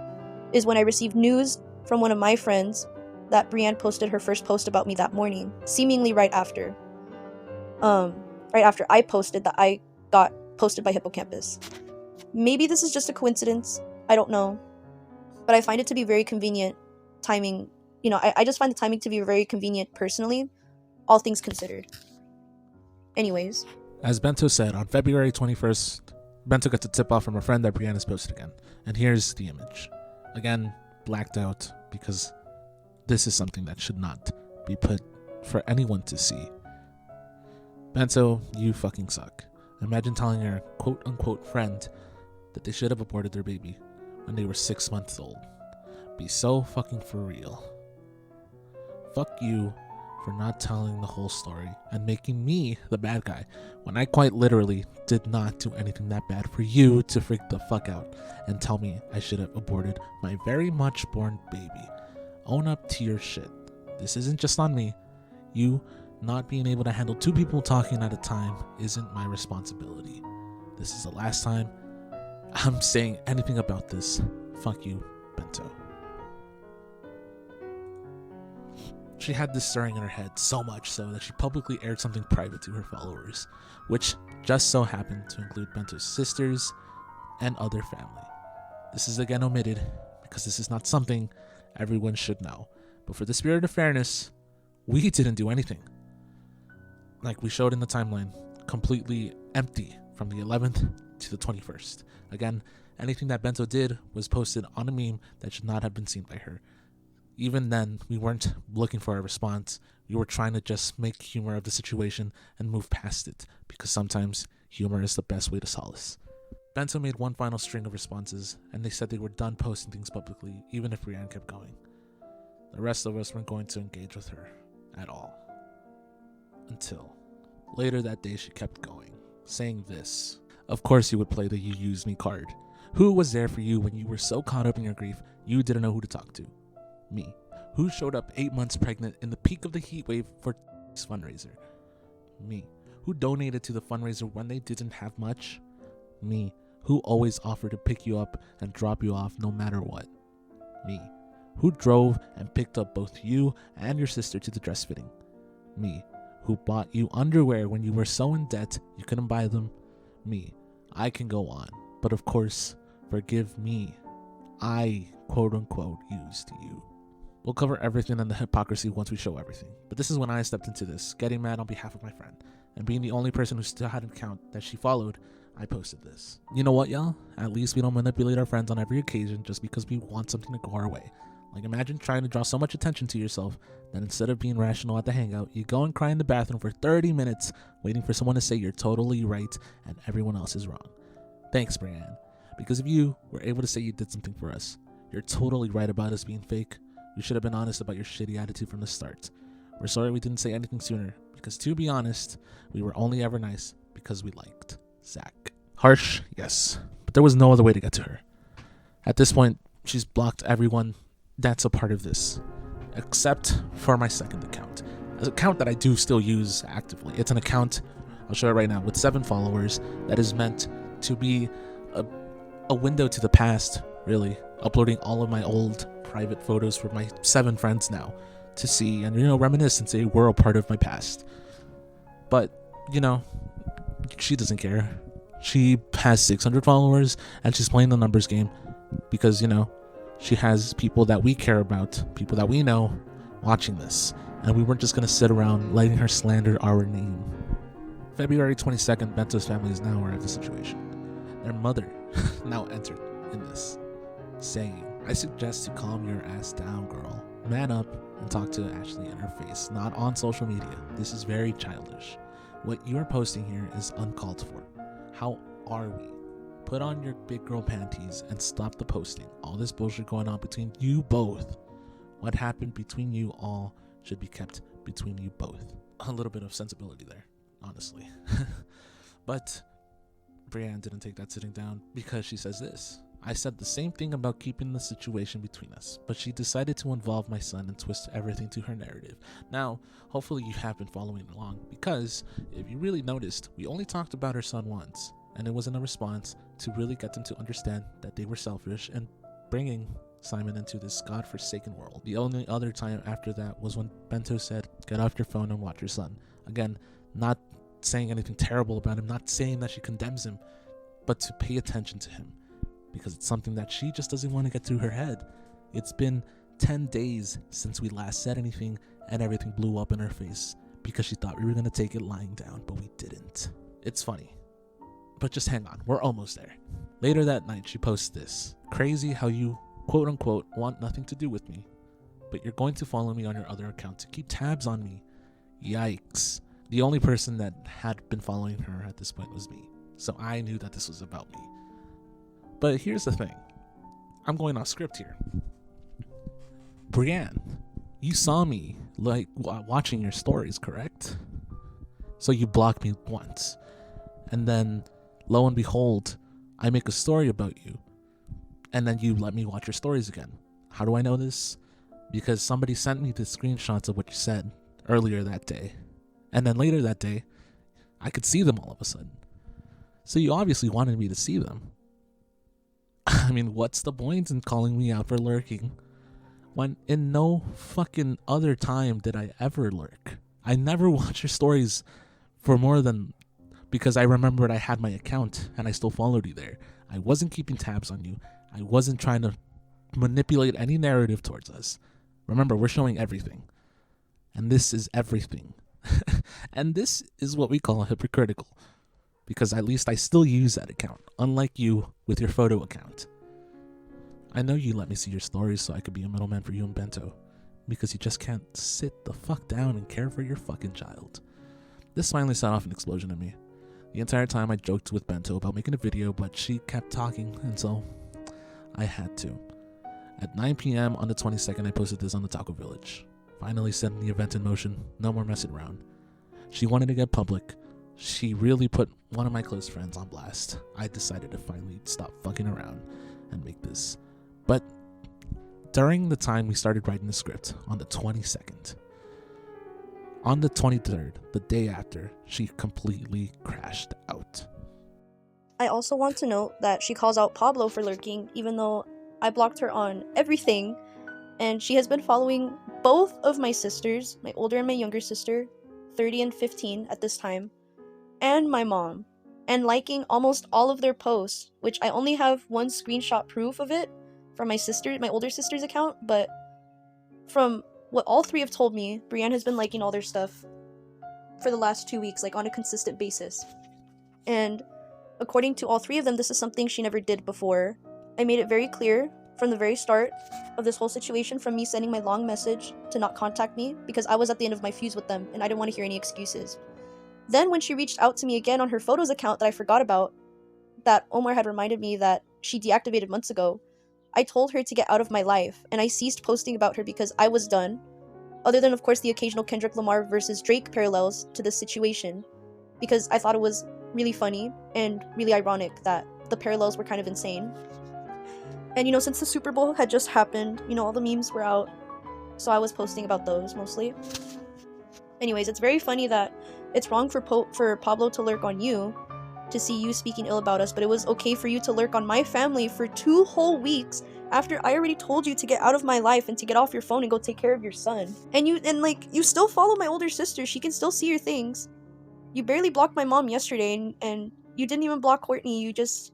is when I received news from one of my friends that Brienne posted her first post about me that morning, seemingly right after. Right after I posted that I got posted by Hippocampus. Maybe this is just a coincidence, I don't know. But I find it to be very convenient timing. I just find the timing to be very convenient personally, all things considered. Anyways. As Bento said, on February 21st, Bento got a tip off from a friend that Brienne has posted again. And here's the image. Again, blacked out because this is something that should not be put for anyone to see. Bento, you fucking suck. Imagine telling your quote-unquote friend that they should have aborted their baby when they were 6 months old. Be so fucking for real. Fuck you for not telling the whole story and making me the bad guy when I quite literally did not do anything that bad for you to freak the fuck out and tell me I should have aborted my very much born baby. Own up to your shit. This isn't just on me. You not being able to handle 2 people talking at a time isn't my responsibility. This is the last time I'm saying anything about this. Fuck you, Bento. She had this stirring in her head so much so that she publicly aired something private to her followers, which just so happened to include Bento's sisters and other family. This is again omitted because this is not something everyone should know. But for the spirit of fairness, we didn't do anything. Like we showed in the timeline, completely empty from the 11th to the 21st. Again, anything that Bento did was posted on a meme that should not have been seen by her. Even then, we weren't looking for a response. We were trying to just make humor of the situation and move past it, because sometimes humor is the best way to solace. Bento made one final string of responses, and they said they were done posting things publicly, even if Brienne kept going. The rest of us weren't going to engage with her at all. Until later that day she kept going, saying this: "Of course you would play the 'you used me' card. Who was there for you when you were so caught up in your grief you didn't know who to talk to? Me. Who showed up 8 months pregnant in the peak of the heat wave for this fundraiser? Me. Who donated to the fundraiser when they didn't have much? Me. Who always offered to pick you up and drop you off no matter what? Me. Who drove and picked up both you and your sister to the dress fitting? Me. Who bought you underwear when you were so in debt you couldn't buy them? Me. I can go on, but of course, forgive me. I, quote unquote, used you." We'll cover everything and the hypocrisy once we show everything. But this is when I stepped into this, getting mad on behalf of my friend. And being the only person who still had an account that she followed, I posted this. You know what, y'all? At least we don't manipulate our friends on every occasion just because we want something to go our way. Like, imagine trying to draw so much attention to yourself that instead of being rational at the hangout, you go and cry in the bathroom for 30 minutes waiting for someone to say you're totally right and everyone else is wrong. Thanks, Brianne. Because if you were able to say you did something for us, you're totally right about us being fake. You should have been honest about your shitty attitude from the start. We're sorry we didn't say anything sooner, because to be honest, we were only ever nice because we liked Zach. Harsh, yes, but there was no other way to get to her. At this point, she's blocked everyone that's a part of this, except for my second account. An account that I do still use actively. It's an account, I'll show it right now, with 7 followers that is meant to be a window to the past, really, uploading all of my old private photos for my 7 friends now to see and, reminisce and say we're a part of my past. But, she doesn't care. She has 600 followers and she's playing the numbers game because, she has people that we care about, people that we know watching this. And we weren't just going to sit around letting her slander our name. February 22nd, Bento's family is now aware of the situation. Their mother now entered in this, saying, I suggest to calm your ass down, girl. Man up and talk to Ashley in her face, not on social media. This is very childish. What you are posting here is uncalled for. How are we? Put on your big girl panties and stop the posting. All this bullshit going on between you both. What happened between you all should be kept between you both. A little bit of sensibility there, honestly. But Brianne didn't take that sitting down because she says this. I said the same thing about keeping the situation between us, but she decided to involve my son and twist everything to her narrative. Now, hopefully you have been following along, because if you really noticed, we only talked about her son once, and it was in a response to really get them to understand that they were selfish and bringing Simon into this godforsaken world. The only other time after that was when Bento said, get off your phone and watch your son. Again, not saying anything terrible about him, not saying that she condemns him, but to pay attention to him. Because it's something that she just doesn't want to get through her head. It's been 10 days since we last said anything, and everything blew up in her face because she thought we were going to take it lying down, but we didn't. It's funny. But just hang on, we're almost there. Later that night, she posts this. Crazy how you, quote unquote, want nothing to do with me, but you're going to follow me on your other account to keep tabs on me. Yikes. The only person that had been following her at this point was me. So I knew that this was about me. But here's the thing. I'm going off script here. Brianne, you saw me watching your stories, correct? So you blocked me once. And then, lo and behold, I make a story about you. And then you let me watch your stories again. How do I know this? Because somebody sent me the screenshots of what you said earlier that day. And then later that day, I could see them all of a sudden. So you obviously wanted me to see them. I mean, what's the point in calling me out for lurking when in no fucking other time did I ever lurk? I never watched your stories for more than because I remembered I had my account and I still followed you there. I wasn't keeping tabs on you. I wasn't trying to manipulate any narrative towards us. Remember, we're showing everything. And this is everything. And this is what we call hypocritical. Because at least I still use that account, unlike you with your photo account. I know you let me see your stories so I could be a middleman for you and Bento, because you just can't sit the fuck down and care for your fucking child. This finally set off an explosion in me. The entire time I joked with Bento about making a video, but she kept talking, and so I had to. At 9 p.m. on the 22nd, I posted this on the Taco Village, finally setting the event in motion, no more messing around. She wanted to get public. She really put one of my close friends on blast. I decided to finally stop fucking around and make this. But during the time we started writing the script on the 22nd, on the 23rd, the day after, she completely crashed out. I also want to note that she calls out Pablo for lurking, even though I blocked her on everything, and she has been following both of my sisters, my older and my younger sister, 30 and 15 at this time, and my mom, and liking almost all of their posts, which I only have one screenshot proof of it from my older sister's account, but from what all three have told me, Brienne has been liking all their stuff for the last 2 weeks, like on a consistent basis. And according to all three of them, this is something she never did before. I made it very clear from the very start of this whole situation, from me sending my long message to not contact me, because I was at the end of my fuse with them and I didn't want to hear any excuses. Then when she reached out to me again on her photos account that I forgot about, that Omar had reminded me that she deactivated months ago, I told her to get out of my life, and I ceased posting about her because I was done, other than of course the occasional Kendrick Lamar versus Drake parallels to this situation, because I thought it was really funny and really ironic that the parallels were kind of insane. And you know, since the Super Bowl had just happened, you know, all the memes were out, so I was posting about those mostly. Anyways, it's very funny that it's wrong for Pablo to lurk on you, to see you speaking ill about us, but it was okay for you to lurk on my family for 2 whole weeks after I already told you to get out of my life and to get off your phone and go take care of your son. And you still follow my older sister. She can still see your things. You barely blocked my mom yesterday, and you didn't even block Courtney. You just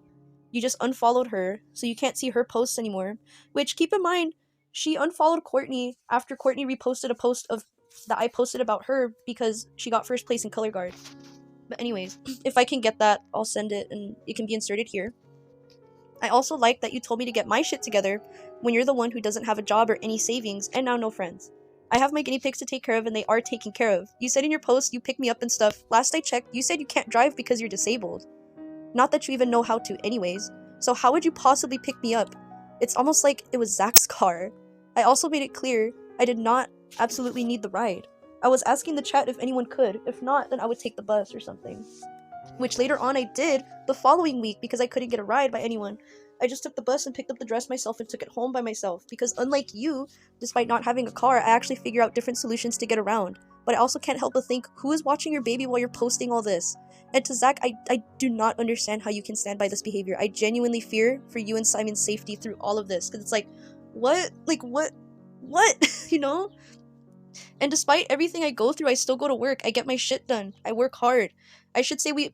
unfollowed her, so you can't see her posts anymore. Which, keep in mind, she unfollowed Courtney after Courtney reposted a post that I posted about her because she got first place in color guard. But anyways, if I can get that, I'll send it and it can be inserted here. I also like that you told me to get my shit together when you're the one who doesn't have a job or any savings and now no friends. I have my guinea pigs to take care of and they are taken care of. You said in your post you pick me up and stuff. Last I checked, you said you can't drive because you're disabled. Not that you even know how to anyways. So how would you possibly pick me up? It's almost like it was Zach's car. I also made it clear I did not absolutely need the ride. I was asking the chat if anyone could. If not, then I would take the bus or something. Which later on I did the following week because I couldn't get a ride by anyone. I just took the bus and picked up the dress myself and took it home by myself because unlike you, despite not having a car, I actually figure out different solutions to get around. But I also can't help but think, who is watching your baby while you're posting all this? And to Zach, I do not understand how you can stand by this behavior. I genuinely fear for you and Simon's safety through all of this because it's like, what? Like, what? You know? And despite everything I go through, I still go to work. I get my shit done. I work hard. I should say we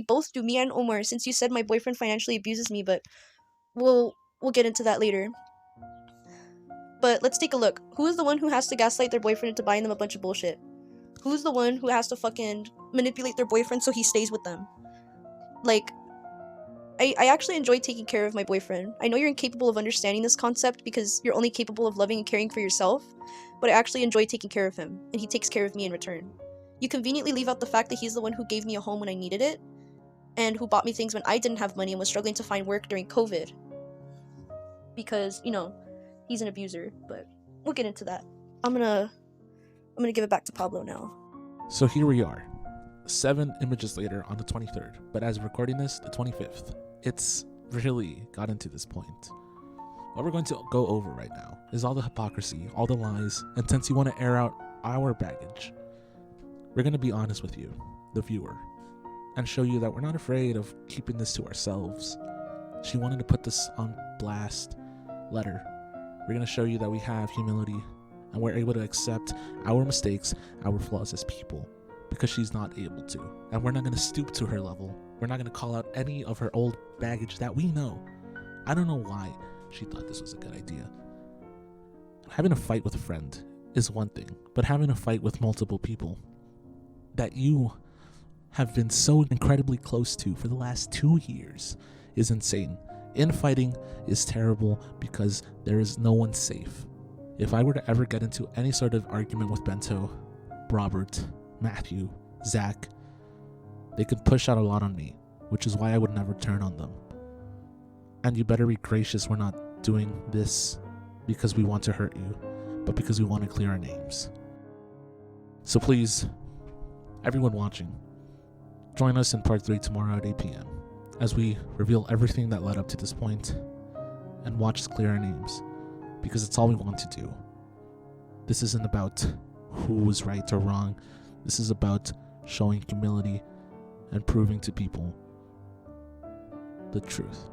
both do, me and Omar, since you said my boyfriend financially abuses me, but we'll get into that later. But let's take a look. Who is the one who has to gaslight their boyfriend into buying them a bunch of bullshit? Who's the one who has to fucking manipulate their boyfriend so he stays with them? Like, I actually enjoy taking care of my boyfriend. I know you're incapable of understanding this concept because you're only capable of loving and caring for yourself, but I actually enjoy taking care of him, and he takes care of me in return. You conveniently leave out the fact that he's the one who gave me a home when I needed it, and who bought me things when I didn't have money and was struggling to find work during COVID. Because, you know, he's an abuser, but we'll get into that. I'm gonna give it back to Pablo now. So here we are, 7 images later on the 23rd, but as of recording this, the 25th. It's really gotten to this point. What we're going to go over right now is all the hypocrisy, all the lies, and since you want to air out our baggage, we're going to be honest with you, the viewer, and show you that we're not afraid of keeping this to ourselves. She wanted to put this on blast. Let her. We're going to show you that we have humility and we're able to accept our mistakes, our flaws as people, because she's not able to. And we're not going to stoop to her level. We're not going to call out any of her old baggage that we know. I don't know why she thought this was a good idea. Having a fight with a friend is one thing, but having a fight with multiple people that you have been so incredibly close to for the last 2 years is insane. Infighting is terrible because there is no one safe. If I were to ever get into any sort of argument with Bento, Robert, Matthew, Zach, they could push out a lot on me, which is why I would never turn on them. And you better be gracious we're not doing this because we want to hurt you, but because we want to clear our names. So please, everyone watching, join us in part 3 tomorrow at 8 p.m. as we reveal everything that led up to this point and watch us clear our names, because it's all we want to do. This isn't about who was right or wrong. This is about showing humility and proving to people the truth.